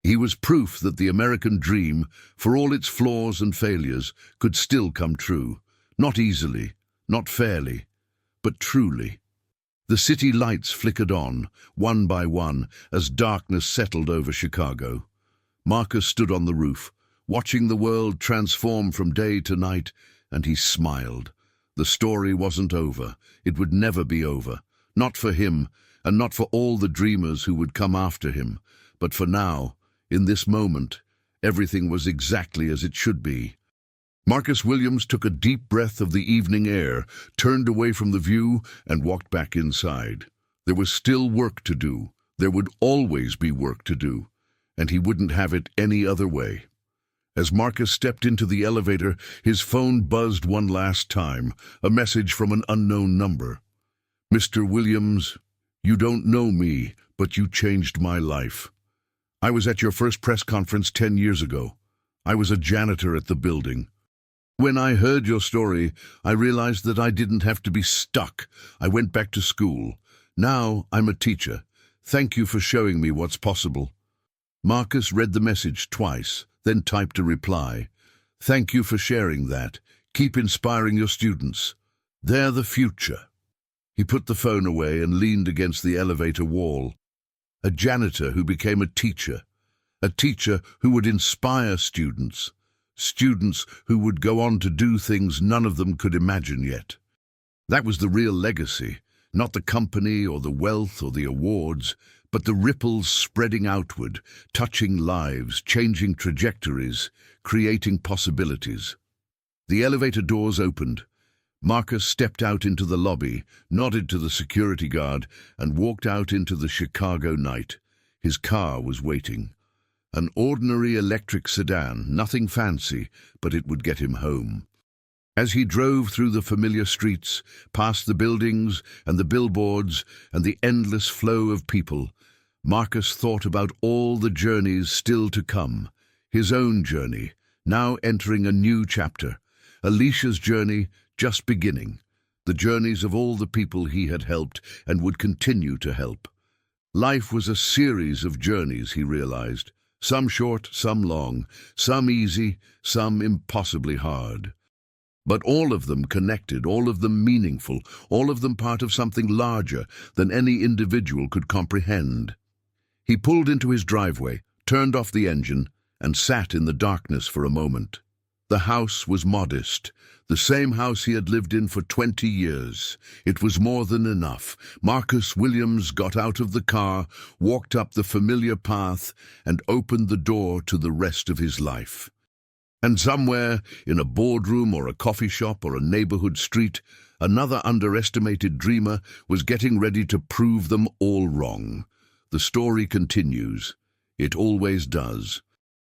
He was proof that the American dream, for all its flaws and failures, could still come true. Not easily, not fairly, but truly. The city lights flickered on, one by one, as darkness settled over Chicago. Marcus stood on the roof, watching the world transform from day to night, and he smiled. The story wasn't over. It would never be over. Not for him, and not for all the dreamers who would come after him. But for now, in this moment, everything was exactly as it should be. Marcus Williams took a deep breath of the evening air, turned away from the view, and walked back inside. There was still work to do. There would always be work to do, and he wouldn't have it any other way. As Marcus stepped into the elevator, his phone buzzed one last time, a message from an unknown number. "Mr. Williams, you don't know me, but you changed my life. I was at your first press conference 10 years ago. I was a janitor at the building. When I heard your story, I realized that I didn't have to be stuck. I went back to school. Now I'm a teacher. Thank you for showing me what's possible." Marcus read the message twice, then typed a reply. "Thank you for sharing that. Keep inspiring your students. They're the future." He put the phone away and leaned against the elevator wall. A janitor who became a teacher who would inspire students who would go on to do things none of them could imagine yet. That was the real legacy, not the company or the wealth or the awards, but the ripples spreading outward, touching lives, changing trajectories, creating possibilities. The elevator doors opened. Marcus stepped out into the lobby, nodded to the security guard, and walked out into the Chicago night. His car was waiting. An ordinary electric sedan, nothing fancy, but it would get him home. As he drove through the familiar streets, past the buildings and the billboards and the endless flow of people, Marcus thought about all the journeys still to come. His own journey, now entering a new chapter. Alicia's journey, just beginning. The journeys of all the people he had helped and would continue to help. Life was a series of journeys, he realized. Some short, some long, some easy, some impossibly hard. But all of them connected, all of them meaningful, all of them part of something larger than any individual could comprehend. He pulled into his driveway, turned off the engine, and sat in the darkness for a moment. The house was modest, the same house he had lived in for 20 years. It was more than enough. Marcus Williams got out of the car, walked up the familiar path, and opened the door to the rest of his life. And somewhere, in a boardroom or a coffee shop or a neighborhood street, another underestimated dreamer was getting ready to prove them all wrong. The story continues. It always does.